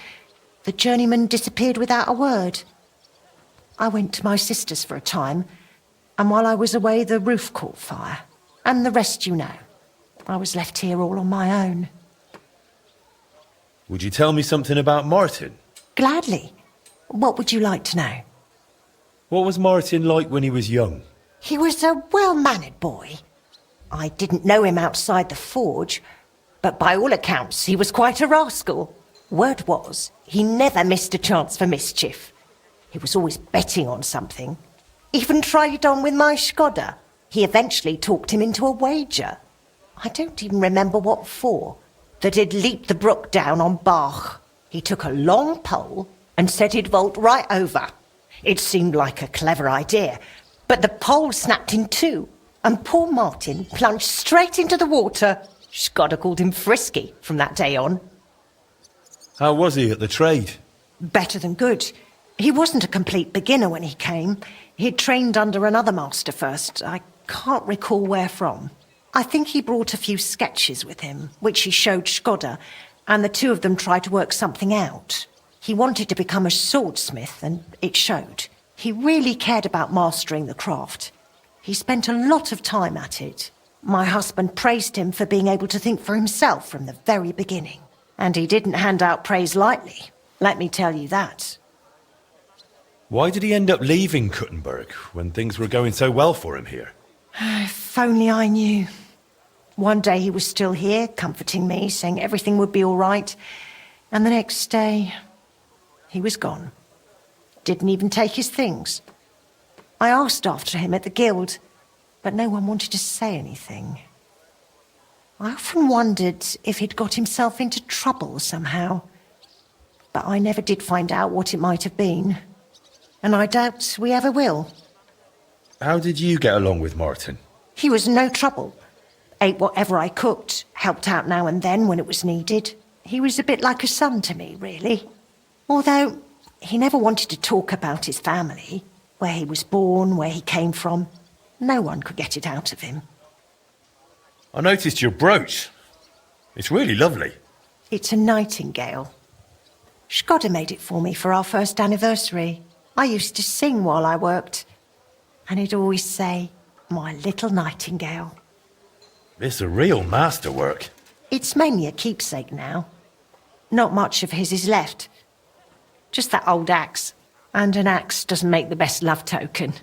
The journeyman disappeared without a word. I went to my sister's for a time, and while I was away the roof caught fire. And the rest you know. I was left here all on my own. Would you tell me something about Martin? Gladly. What would you like to know? What was Martin like when he was young? He was a well-mannered boy. I didn't know him outside the forge, but by all accounts he was quite a rascal. Word was, he never missed a chance for mischief. He was always betting on something. Even tried it on with my Skoda. He eventually talked him into a wager. I don't even remember what for. That he'd leap the brook down on Bach. He took a long pole and said he'd vault right over. It seemed like a clever idea, but the pole snapped in two, and poor Martin plunged straight into the water. Skoda called him Frisky from that day on. How was he at the trade? Better than good. He wasn't a complete beginner when he came. He'd trained under another master first. I can't recall where from. I think he brought a few sketches with him, which he showed Skoda, and the two of them tried to work something out. He wanted to become a swordsmith, and it showed. He really cared about mastering the craft. He spent a lot of time at it. My husband praised him for being able to think for himself from the very beginning. And he didn't hand out praise lightly, let me tell you that. Why did he end up leaving Kuttenberg when things were going so well for him here? If only I knew. One day he was still here, comforting me, saying everything would be all right. And the next day, he was gone. Didn't even take his things. I asked after him at the guild, but no one wanted to say anything. I often wondered if he'd got himself into trouble somehow. But I never did find out what it might have been. And I doubt we ever will. How did you get along with Martin? He was no trouble. Ate whatever I cooked, helped out now and then when it was needed. He was a bit like a son to me, really. Although he never wanted to talk about his family, where he was born, where he came from. No one could get it out of him. I noticed your brooch. It's really lovely. It's a nightingale. Skoda made it for me for our first anniversary. I used to sing while I worked. And he'd always say, "My little nightingale." It's a real masterwork. It's mainly a keepsake now. Not much of his is left. Just that old axe. And an axe doesn't make the best love token.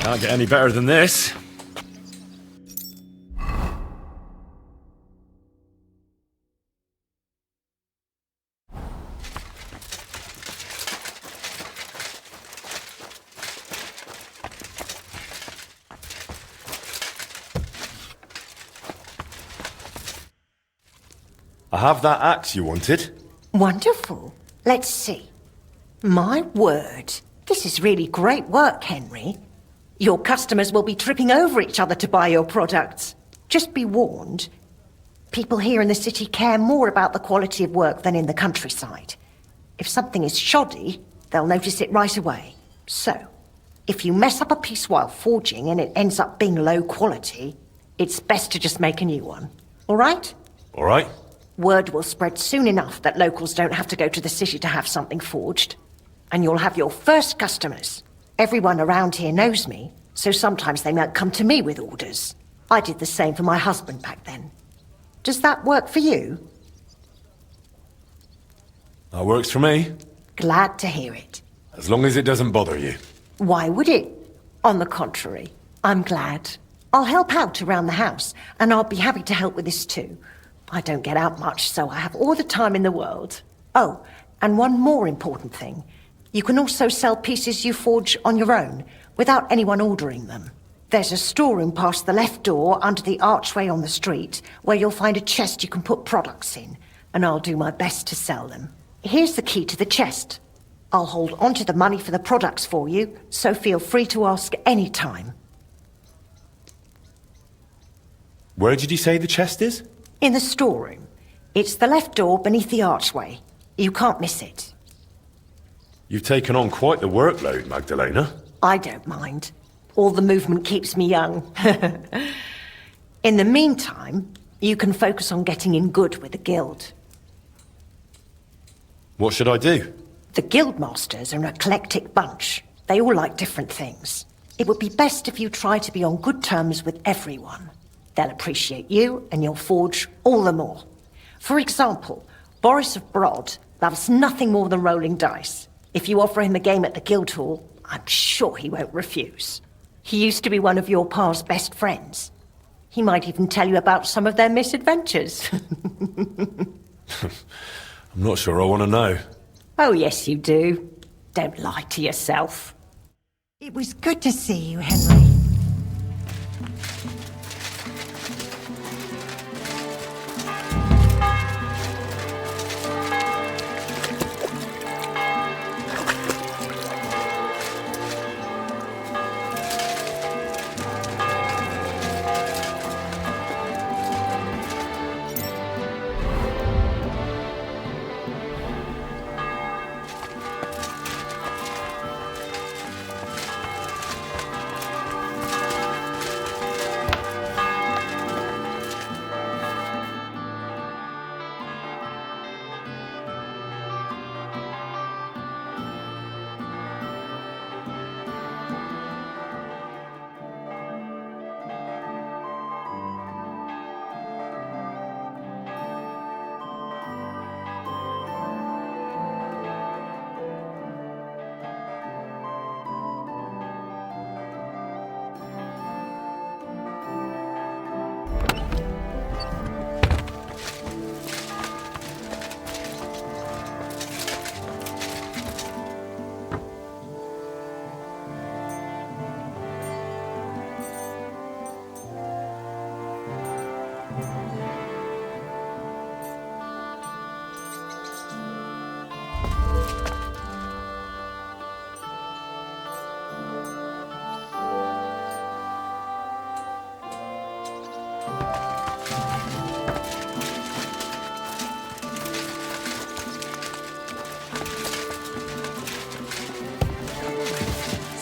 Can't get any better than this. I have that axe you wanted. Wonderful. Let's see. My word. This is really great work, Henry. Your customers will be tripping over each other to buy your products. Just be warned. People here in the city care more about the quality of work than in the countryside. If something is shoddy, they'll notice it right away. So, if you mess up a piece while forging and it ends up being low quality, it's best to just make a new one. All right? All right. Word will spread soon enough that locals don't have to go to the city to have something forged. And you'll have your first customers. Everyone around here knows me, so sometimes they might come to me with orders. I did the same for my husband back then. Does that work for you? That works for me. Glad to hear it. As long as it doesn't bother you. Why would it? On the contrary, I'm glad. I'll help out around the house, and I'll be happy to help with this too. I don't get out much, so I have all the time in the world. Oh, and one more important thing. You can also sell pieces you forge on your own, without anyone ordering them. There's a storeroom past the left door under the archway on the street, where you'll find a chest you can put products in, and I'll do my best to sell them. Here's the key to the chest. I'll hold onto the money for the products for you, so feel free to ask any time. Where did you say the chest is? In the storeroom. It's the left door beneath the archway. You can't miss it. You've taken on quite the workload, Magdalena. I don't mind. All the movement keeps me young. In the meantime, you can focus on getting in good with the guild. What should I do? The guildmasters are an eclectic bunch. They all like different things. It would be best if you try to be on good terms with everyone. They'll appreciate you, and you'll forge all the more. For example, Boris of Brod loves nothing more than rolling dice. If you offer him a game at the Guildhall, I'm sure he won't refuse. He used to be one of your pa's best friends. He might even tell you about some of their misadventures. I'm not sure I want to know. Oh, yes, you do. Don't lie to yourself. It was good to see you, Henry.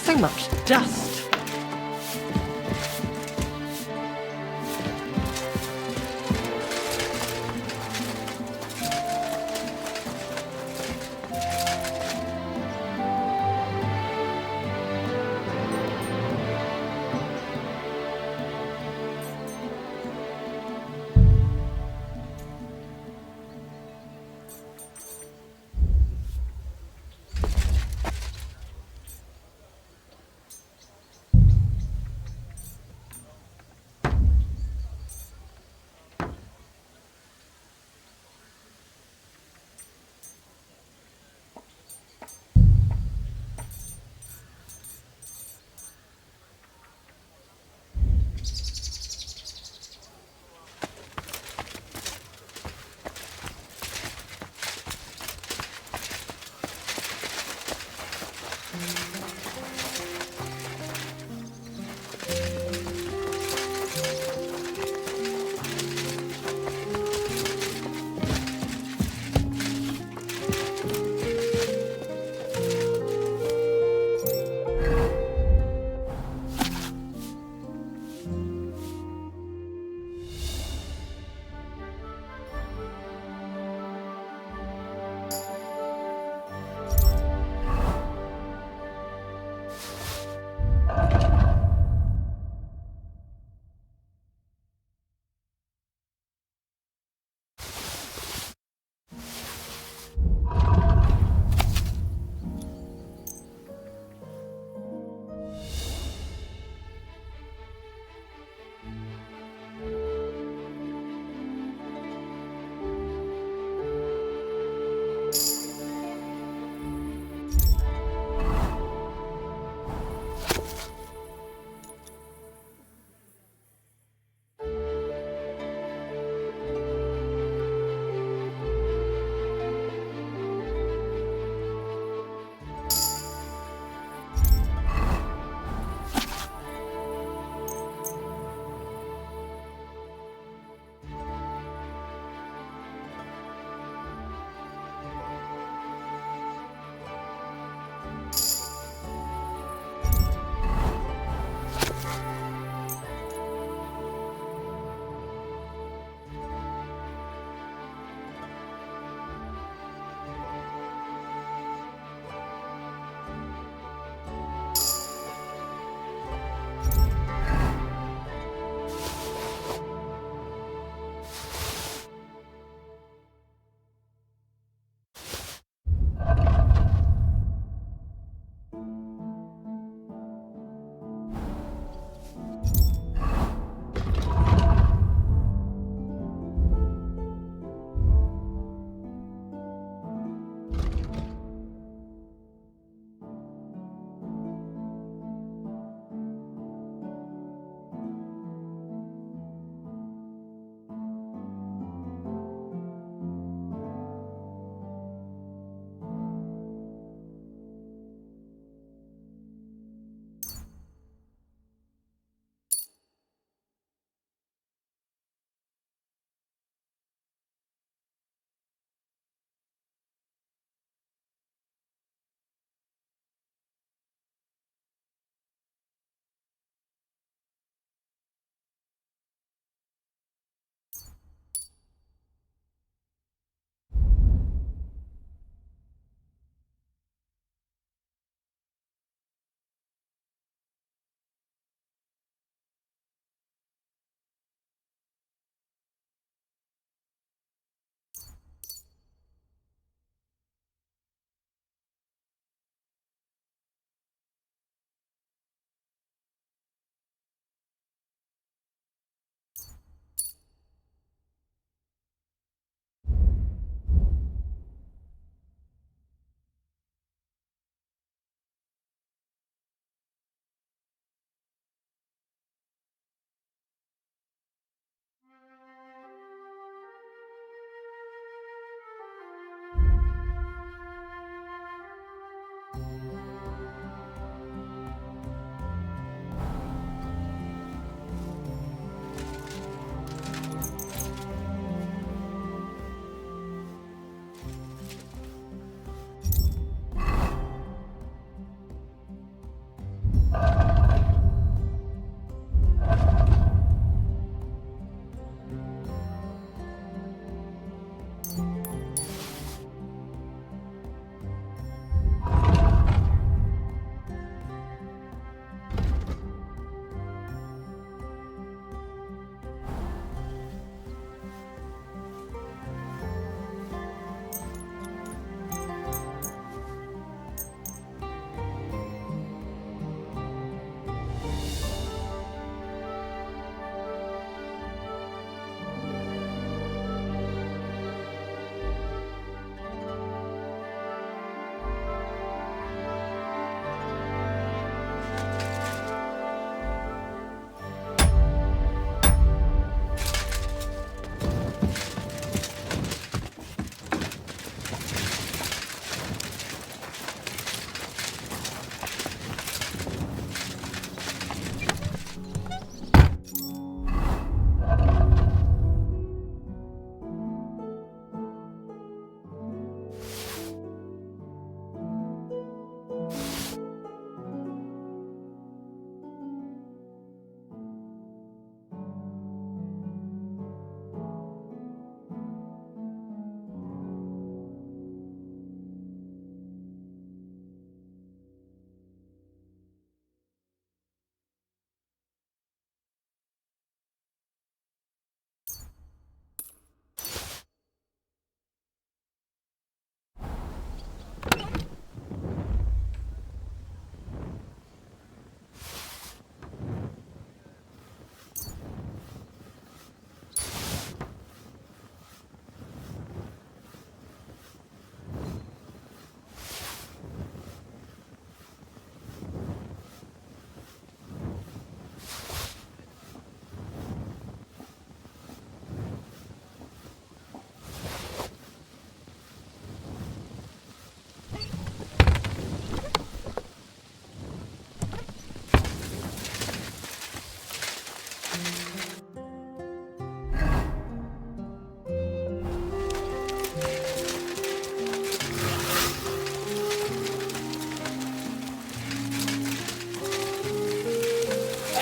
So much dust.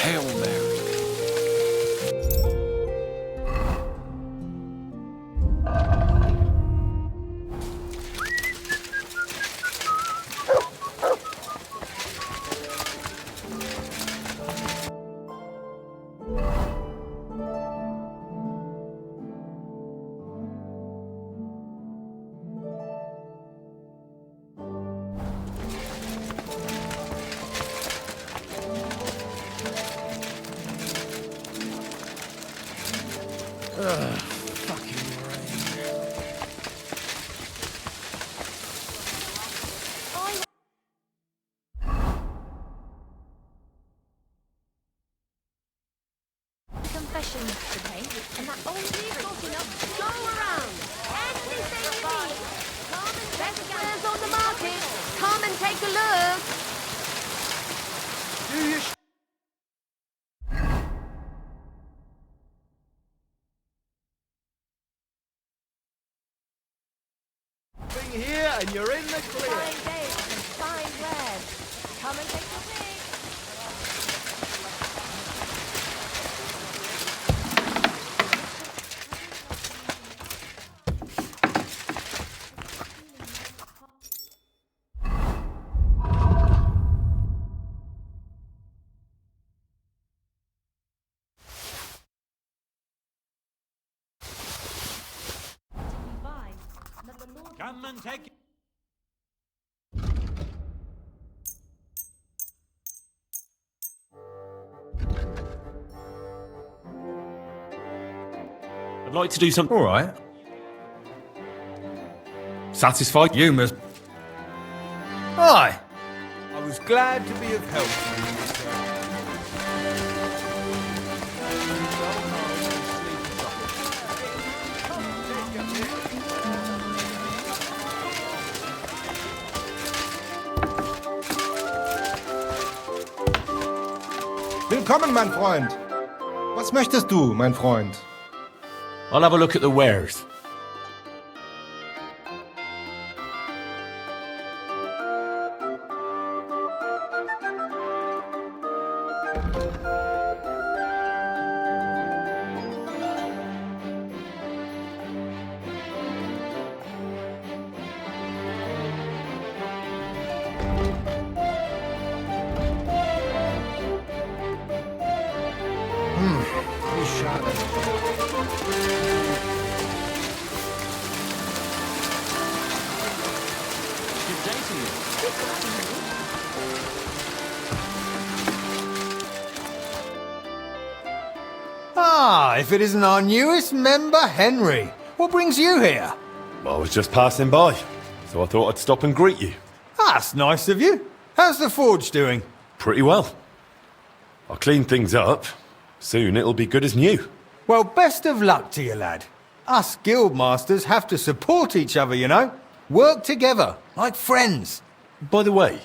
Hail Mary. Confession yesterday, and that old got enough to go around. Anything you need. Come and best wares on the market. Come and take a look. Do you here and you're in the clear. Fine days and fine wares. Come and take your pick. Come and take it. I'd like to do something. All right. Satisfied? You must... Aye. I was glad to be of help to you, sir. Willkommen, mein Freund. Was möchtest du, mein Freund? I'll have a look at the wares. Ah, if it isn't our newest member, Henry. What brings you here? I was just passing by, so I thought I'd stop and greet you. That's nice of you. How's the forge doing? Pretty well. I'll clean things up. Soon it'll be good as new. Well, best of luck to you, lad. Us guildmasters have to support each other, you know? Work together, like friends. By the way,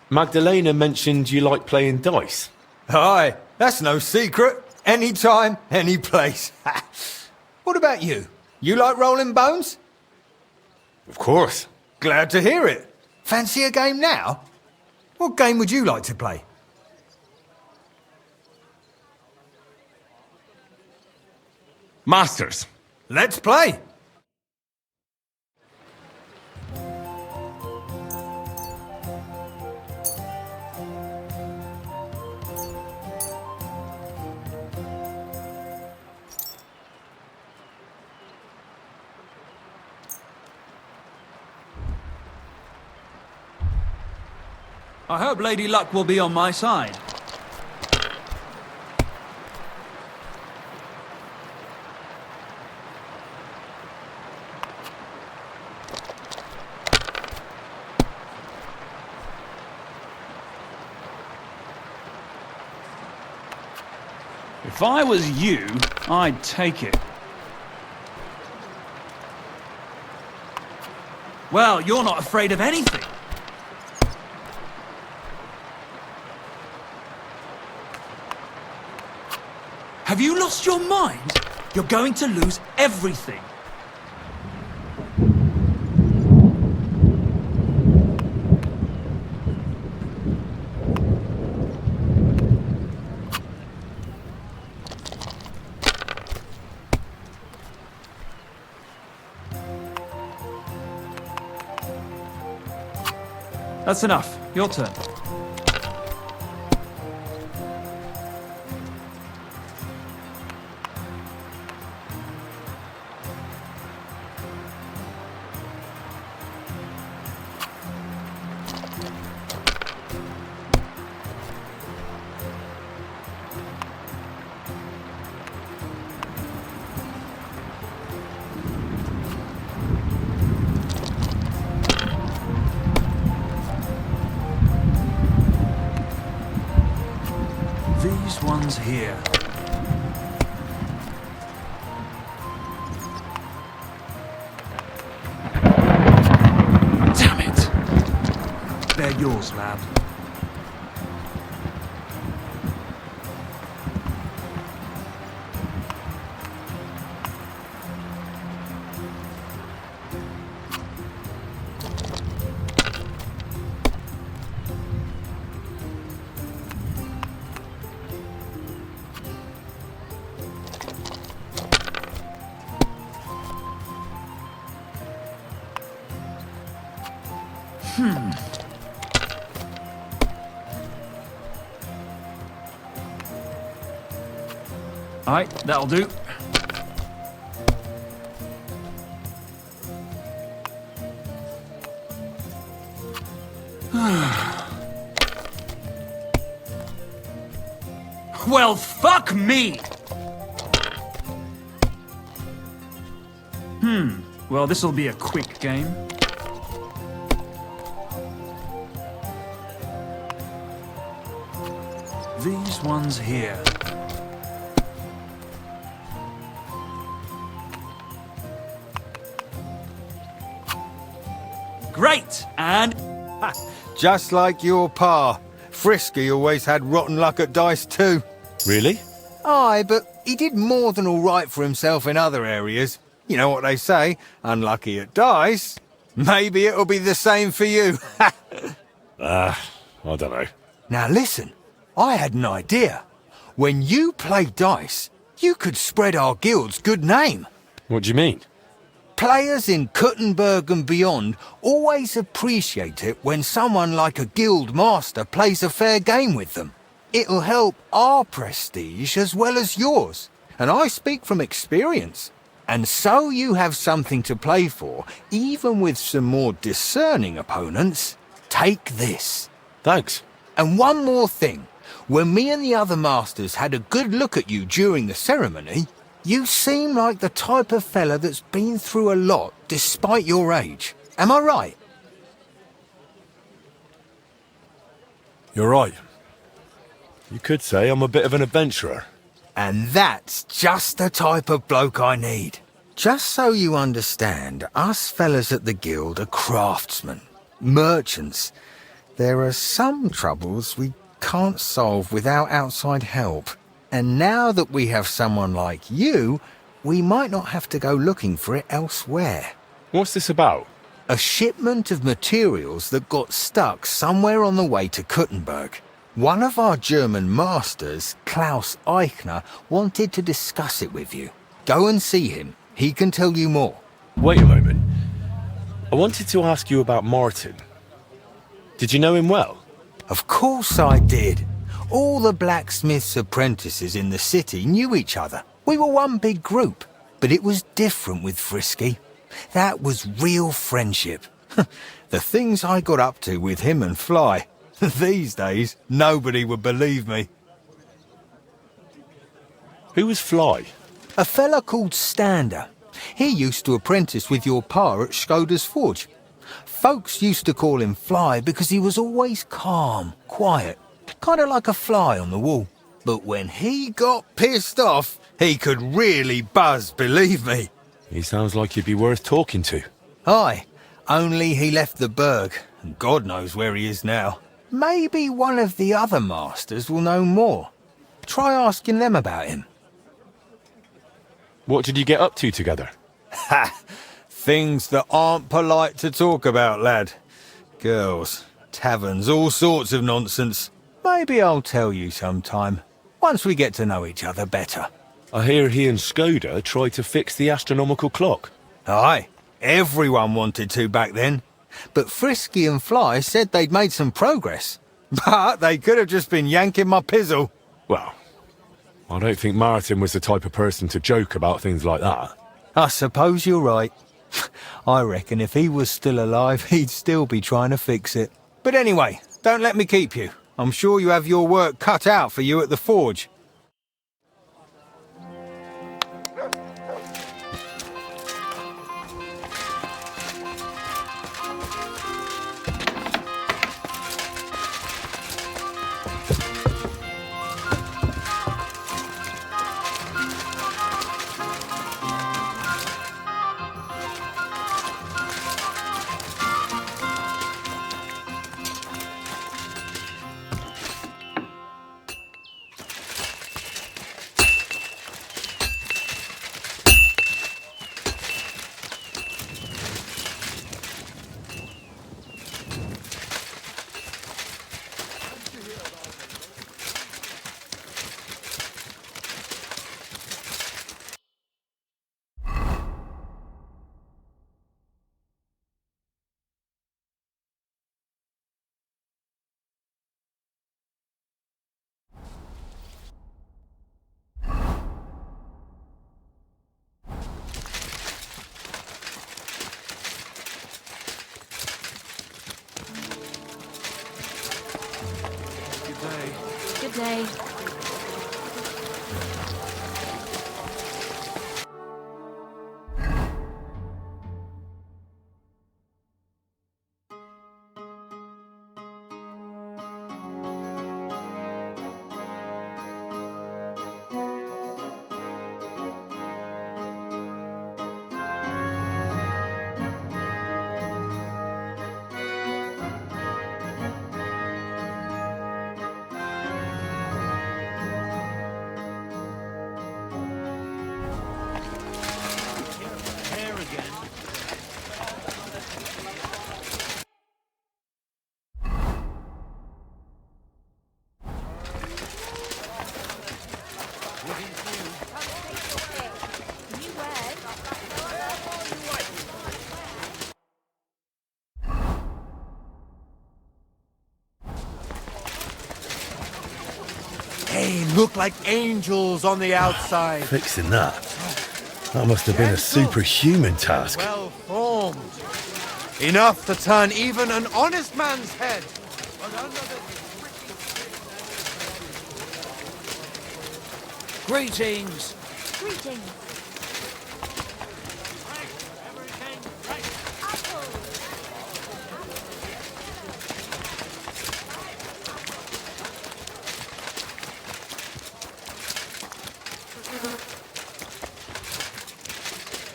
Magdalena mentioned you like playing dice. Aye, that's no secret. Anytime, any place. What about you? You like rolling bones? Of course. Glad to hear it. Fancy a game now? What game would you like to play? Masters. Let's play. I hope Lady Luck will be on my side. If I was you, I'd take it. Well, you're not afraid of anything. Have you lost your mind? You're going to lose everything. That's enough. Your turn. These ones here. Damn it! They're yours, lad. Alright, that'll do. Well, fuck me! Well, this'll be a quick game. These ones here. Great! And... Just like your pa. Frisky always had rotten luck at dice too. Really? Aye, but he did more than all right for himself in other areas. You know what they say, unlucky at dice. Maybe it'll be the same for you. I don't know. Now listen, I had an idea. When you play dice, you could spread our guild's good name. What do you mean? Players in Kuttenberg and beyond always appreciate it when someone like a guild master plays a fair game with them. It'll help our prestige as well as yours, and I speak from experience. And so you have something to play for, even with some more discerning opponents. Take this. Thanks. And one more thing. When me and the other masters had a good look at you during the ceremony, you seem like the type of fella that's been through a lot despite your age. Am I right? You're right. You could say I'm a bit of an adventurer. And that's just the type of bloke I need. Just so you understand, us fellas at the guild are craftsmen, merchants. There are some troubles we can't solve without outside help. And now that we have someone like you, we might not have to go looking for it elsewhere. What's this about? A shipment of materials that got stuck somewhere on the way to Kuttenberg. One of our German masters, Klaus Eichner, wanted to discuss it with you. Go and see him. He can tell you more. Wait a moment. I wanted to ask you about Martin. Did you know him well? Of course I did. All the blacksmith's apprentices in the city knew each other. We were one big group, but it was different with Frisky. That was real friendship. The things I got up to with him and Fly. These days, nobody would believe me. Who was Fly? A fella called Stander. He used to apprentice with your pa at Skoda's Forge. Folks used to call him Fly because he was always calm, quiet, kind of like a fly on the wall. But when he got pissed off, he could really buzz, believe me. He sounds like he'd be worth talking to. Aye, only he left the burg, and God knows where he is now. Maybe one of the other masters will know more. Try asking them about him. What did you get up to together? Ha! Things that aren't polite to talk about, lad. Girls, taverns, all sorts of nonsense. Maybe I'll tell you sometime, once we get to know each other better. I hear he and Skoda tried to fix the astronomical clock. Aye, everyone wanted to back then. but Frisky and Fly said they'd made some progress. But they could have just been yanking my pizzle. Well, I don't think Martin was the type of person to joke about things like that. I suppose you're right. I reckon if he was still alive, he'd still be trying to fix it. But anyway, don't let me keep you. I'm sure you have your work cut out for you at the forge. Good day. They look like angels on the outside. Fixing that? That must have been a superhuman task. Well formed. Enough to turn even an honest man's head. But under the... Greetings. Greetings.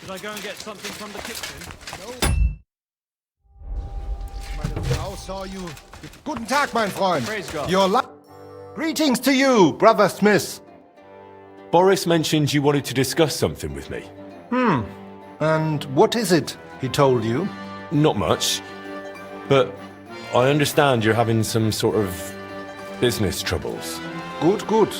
Did I go and get something from the kitchen? No. Meine Frau saw you. Guten Tag, mein Freund. Praise God. Your Greetings to you, Brother Smith. Boris mentioned you wanted to discuss something with me. And what is it he told you? Not much, but I understand you're having some sort of business troubles. Good, good.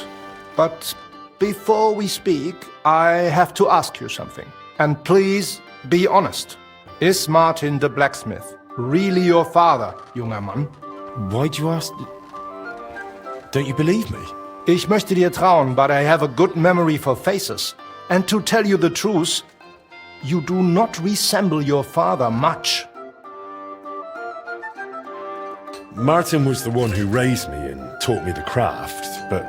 But before we speak, I have to ask you something. And please, be honest. Is Martin the blacksmith really your father, junger Mann? Why'd you ask? Don't you believe me? Ich möchte dir trauen, but I have a good memory for faces. And to tell you the truth, you do not resemble your father much. Martin was the one who raised me and taught me the craft, but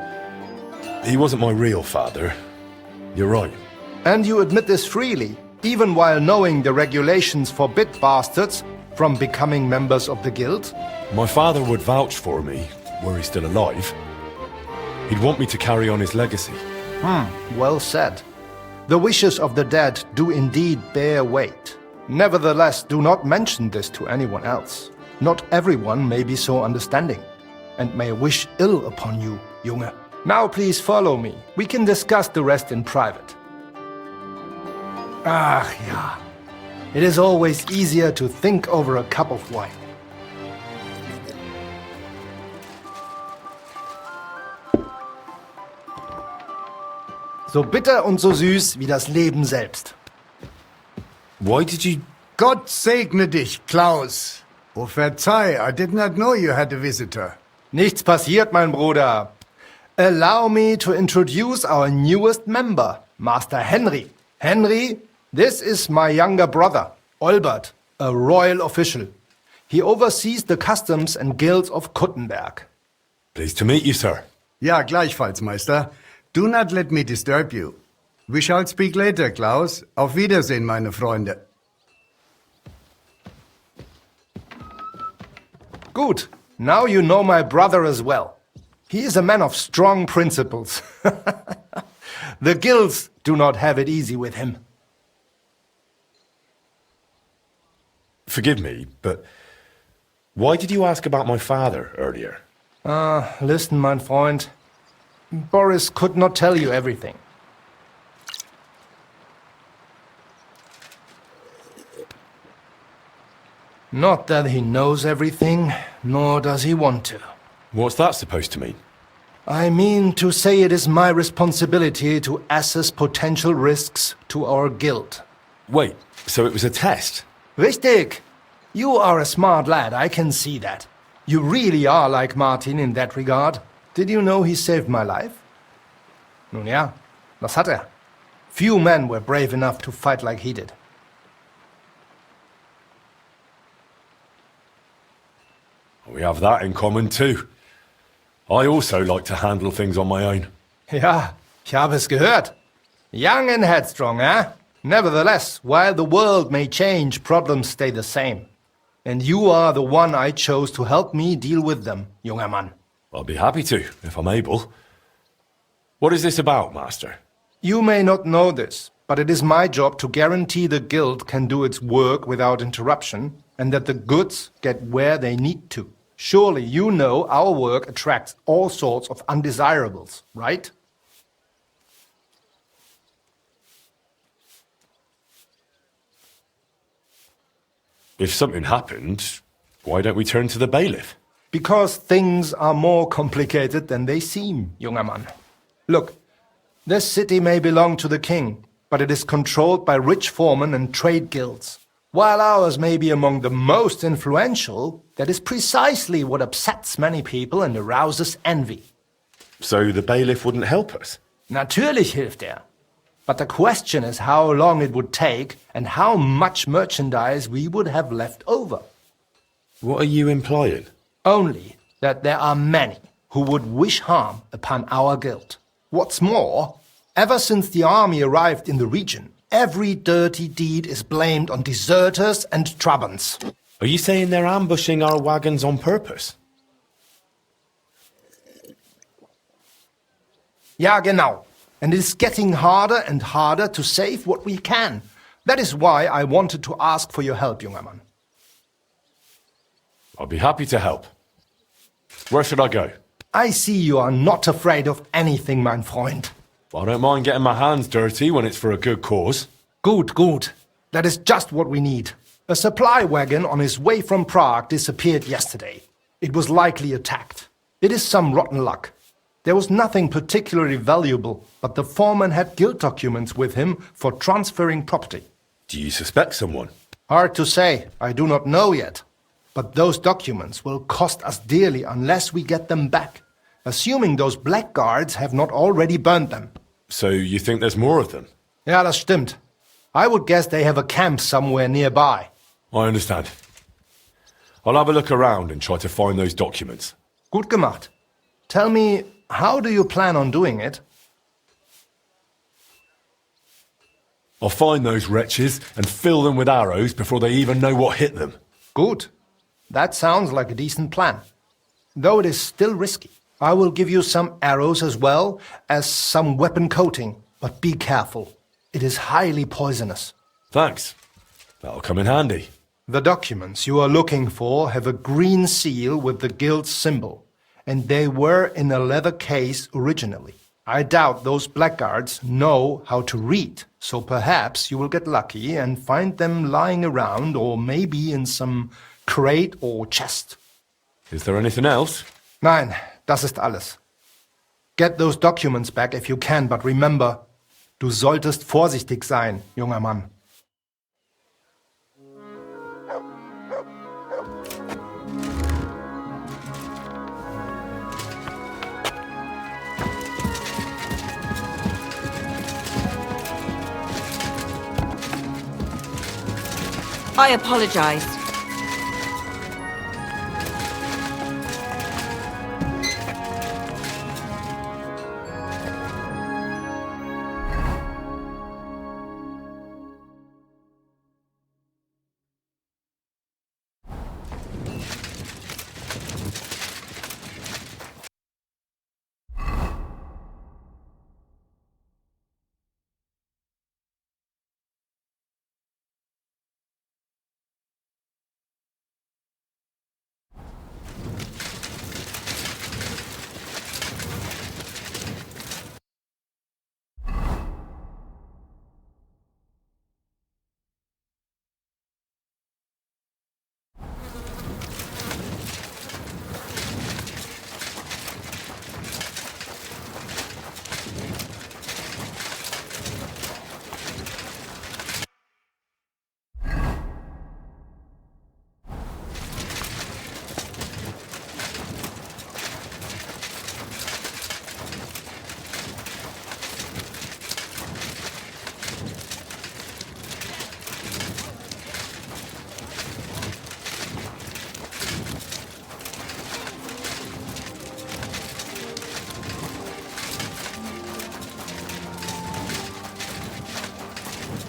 he wasn't my real father. You're right. And you admit this freely, even while knowing the regulations forbid bastards from becoming members of the guild? My father would vouch for me, were he still alive. He'd want me to carry on his legacy. Well said. The wishes of the dead do indeed bear weight. Nevertheless, do not mention this to anyone else. Not everyone may be so understanding, and may wish ill upon you, Junge. Now please follow me. We can discuss the rest in private. Ach ja. It is always easier to think over a cup of wine. So bitter und so süß wie das Leben selbst. Why did you... Gott segne dich, Klaus. Oh, verzeih, I did not know you had a visitor. Nichts passiert, mein Bruder. Allow me to introduce our newest member, Master Henry. Henry, this is my younger brother, Olbert, a royal official. He oversees the customs and guilds of Kuttenberg. Pleased to meet you, sir. Ja, gleichfalls, Meister. Do not let me disturb you. We shall speak later, Klaus. Auf Wiedersehen, meine Freunde. Good. Now you know my brother as well. He is a man of strong principles. The guilds do not have it easy with him. Forgive me, but why did you ask about my father earlier? Listen, mein Freund. Boris could not tell you everything. Not that he knows everything, nor does he want to. What's that supposed to mean? I mean to say it is my responsibility to assess potential risks to our guild. Wait, so it was a test? Richtig! You are a smart lad, I can see that. You really are like Martin in that regard. Did you know he saved my life? Nun ja, das hat er. Few men were brave enough to fight like he did. We have that in common too. I also like to handle things on my own. Ja, ich habe es gehört. Young and headstrong, eh? Nevertheless, while the world may change, problems stay the same. And you are the one I chose to help me deal with them, junger Mann. I'll be happy to, if I'm able. What is this about, Master? You may not know this, but it is my job to guarantee the guild can do its work without interruption, and that the goods get where they need to. Surely you know our work attracts all sorts of undesirables, right? If something happened, why don't we turn to the bailiff? Because things are more complicated than they seem, junger Mann. Look, this city may belong to the king, but it is controlled by rich foremen and trade guilds. While ours may be among the most influential, that is precisely what upsets many people and arouses envy. So the bailiff wouldn't help us? Natürlich hilft er. But the question is how long it would take and how much merchandise we would have left over. What are you implying? Only that there are many who would wish harm upon our guild. What's more, ever since the army arrived in the region, every dirty deed is blamed on deserters and Trabants. Are you saying they're ambushing our wagons on purpose? Ja, genau. And it is getting harder and harder to save what we can. That is why I wanted to ask for your help, junger Mann. I'll be happy to help. Where should I go? I see you are not afraid of anything, mein Freund. I don't mind getting my hands dirty when it's for a good cause. Good, good. That is just what we need. A supply wagon on his way from Prague disappeared yesterday. It was likely attacked. It is some rotten luck. There was nothing particularly valuable, but the foreman had guild documents with him for transferring property. Do you suspect someone? Hard to say. I do not know yet. But those documents will cost us dearly unless we get them back, assuming those blackguards have not already burned them. So you think there's more of them? Ja, das stimmt. I would guess they have a camp somewhere nearby. I understand. I'll have a look around and try to find those documents. Gut gemacht. Tell me, how do you plan on doing it? I'll find those wretches and fill them with arrows before they even know what hit them. Good. That sounds like a decent plan. Though it is still risky. I will give you some arrows as well as some weapon coating, but be careful. It is highly poisonous. Thanks. That'll come in handy. The documents you are looking for have a green seal with the guild symbol, and they were in a leather case originally. I doubt those blackguards know how to read, so perhaps you will get lucky and find them lying around or maybe in some crate or chest. Is there anything else? Nein, das ist alles. Get those documents back if you can, but remember, du solltest vorsichtig sein, junger Mann. I apologize.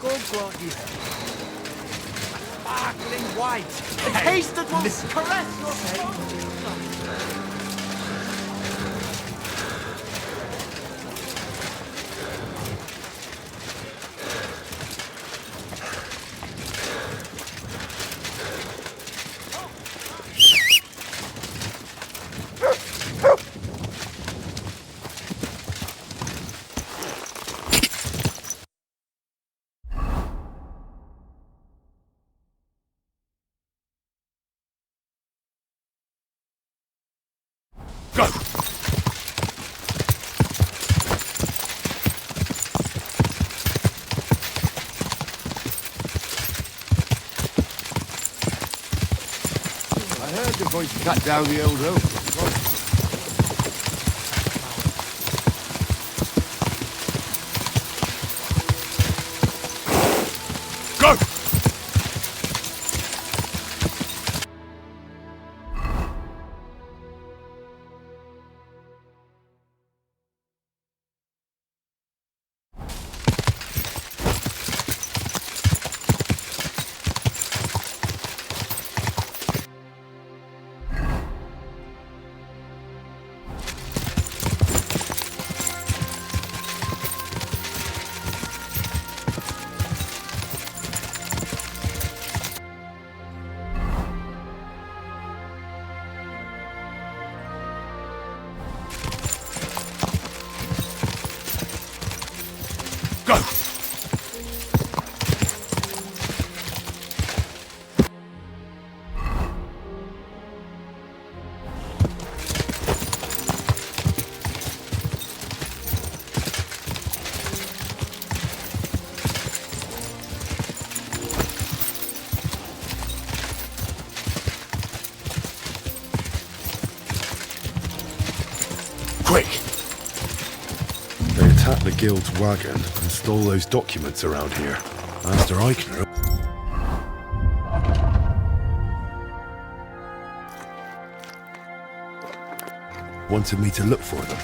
God grant you health. Sparkling white. A taste that will caress your soul. Go! I heard the voice cut down the old oak. Go! Go! Quick! They attacked the guild's wagon and stole those documents around here. Master Eichner wanted me to look for them.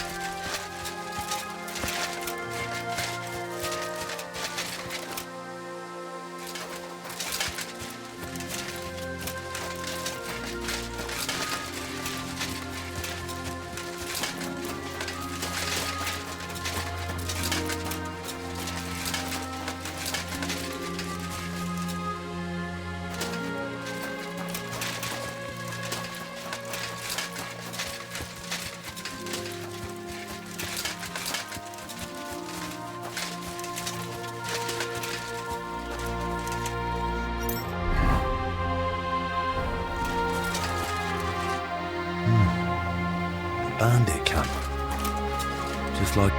Bandit camp. Just like...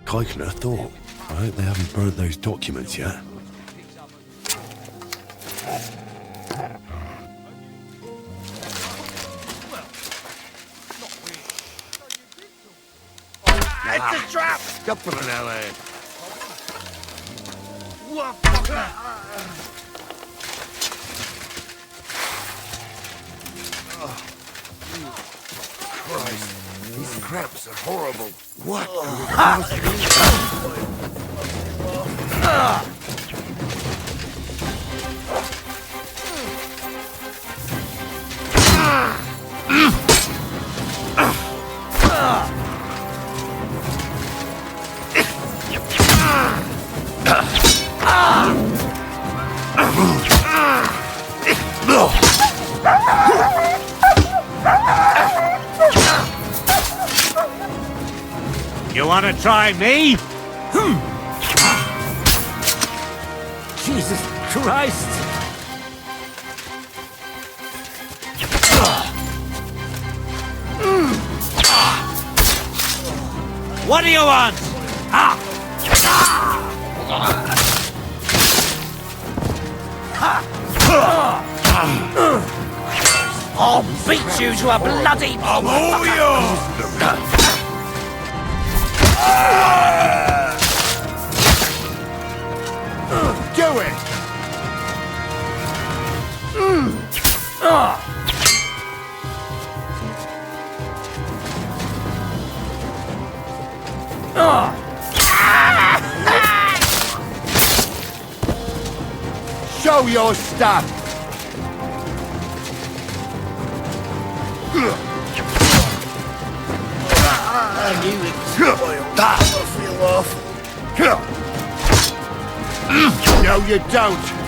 Eichner thought. I hope they haven't burnt those documents yet. It's a trap! Capronelli! Christ, these cramps are horrible. What could You want to try me? Jesus Christ! What do you want? I'll beat you to a bloody... I'm all yours! do it! Show your stuff! I knew it was spoiled. I feel awful. No, you don't.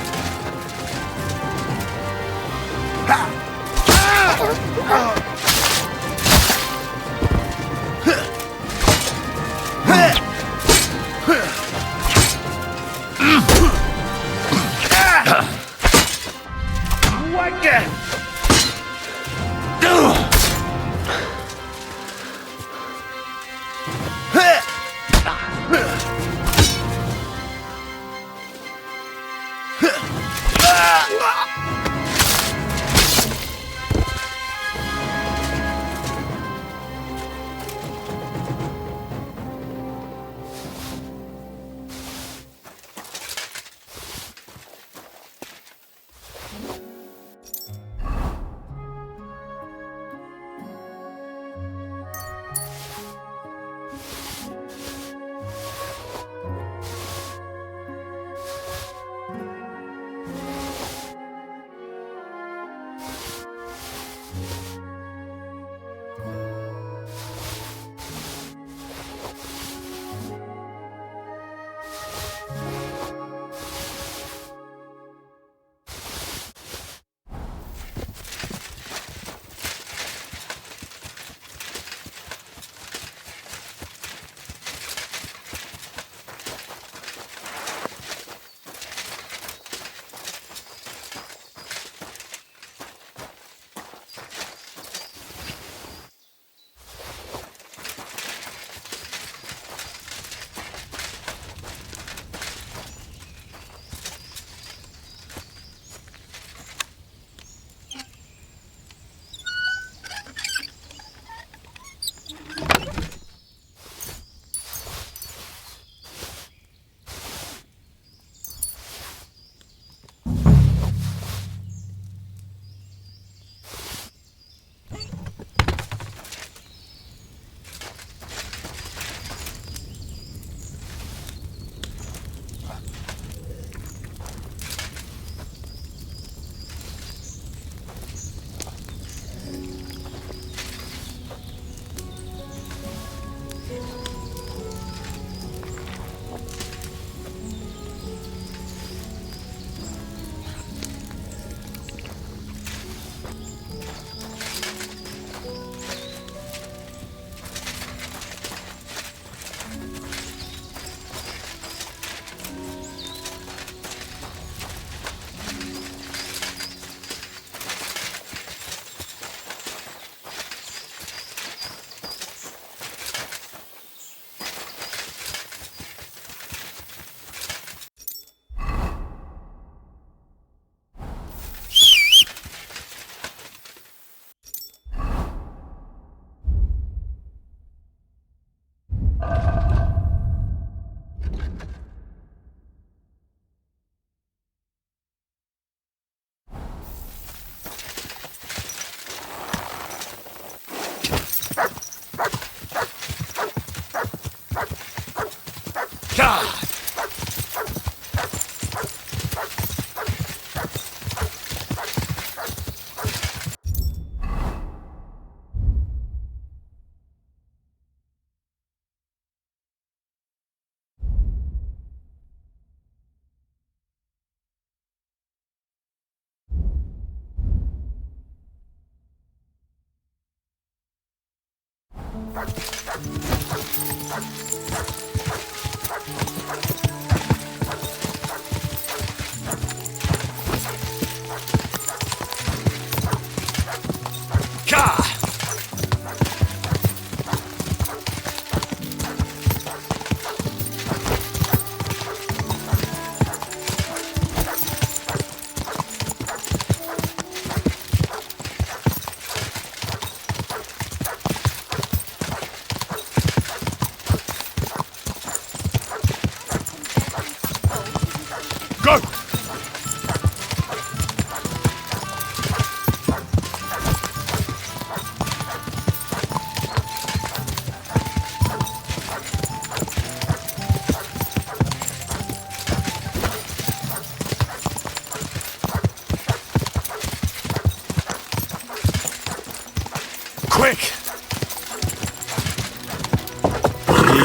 Quick!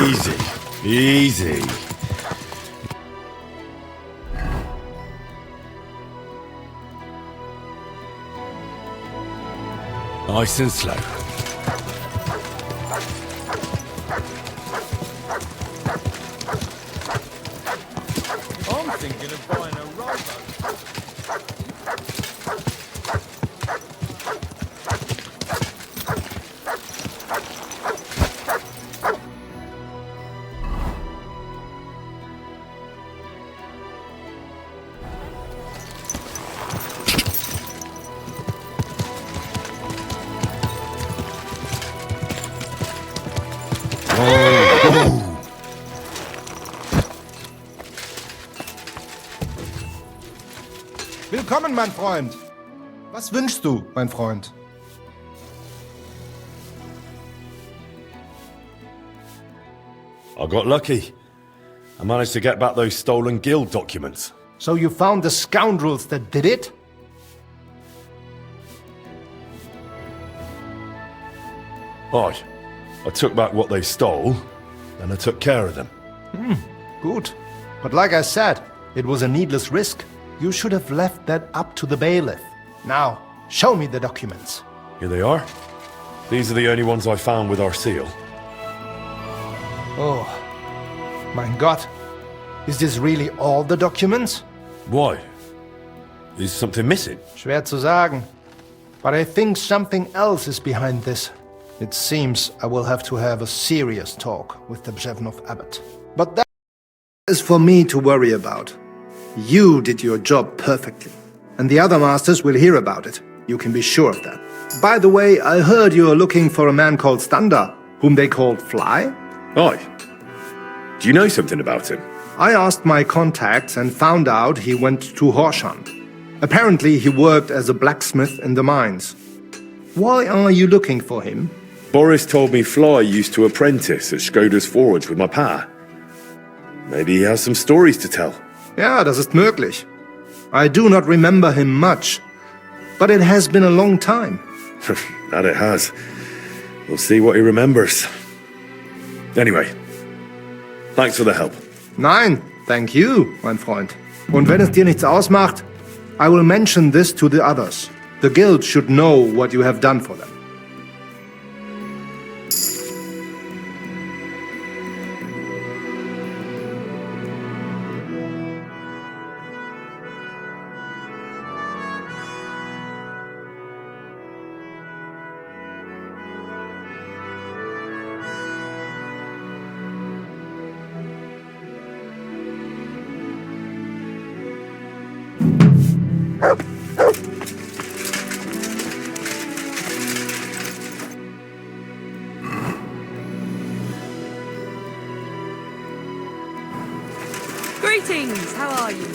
Easy. Easy. Nice and slow. I'm thinking of buying a rowboat. Willkommen, mein Freund. Was wünschst du, mein Freund? I got lucky. I managed to get back those stolen guild documents. So you found the scoundrels that did it? Aye. I took back what they stole, and I took care of them. Good. But like I said, it was a needless risk. You should have left that up to the bailiff. Now, show me the documents. Here they are. These are the only ones I found with our seal. Oh, mein Gott. Is this really all the documents? Why? Is something missing? Schwer zu sagen. But I think something else is behind this. It seems I will have to have a serious talk with the Bzhevnov abbot. But that is for me to worry about. You did your job perfectly. And the other masters will hear about it. You can be sure of that. By the way, I heard you are looking for a man called Standa, whom they called Fly? Aye. Do you know something about him? I asked my contacts and found out he went to Horsham. Apparently he worked as a blacksmith in the mines. Why are you looking for him? Boris told me Fly used to apprentice at Skoda's Forge with my pa. Maybe he has some stories to tell. Ja, das ist möglich. I do not remember him much, but it has been a long time. That it has. We'll see what he remembers. Anyway, thanks for the help. Nein, thank you, mein Freund. Und wenn es dir nichts ausmacht, I will mention this to the others. The guild should know what you have done for them. Greetings, how are you?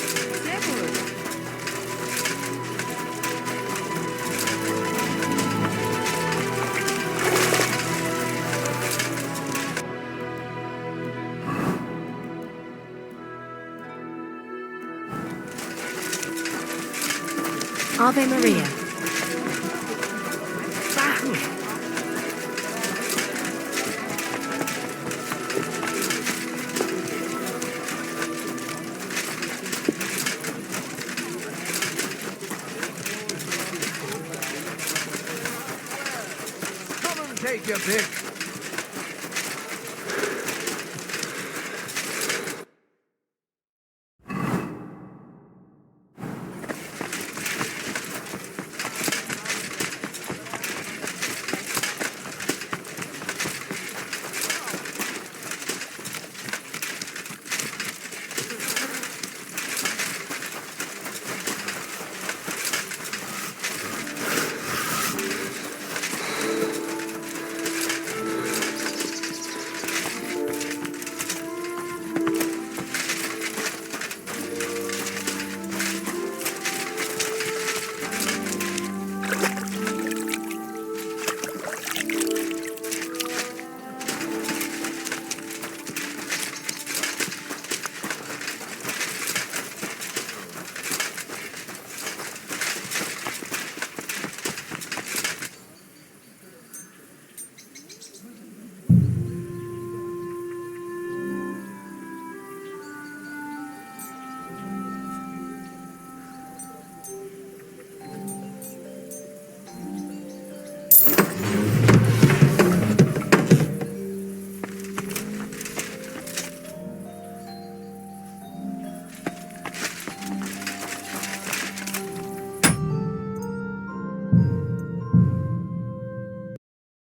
Ave Maria. Take your pick.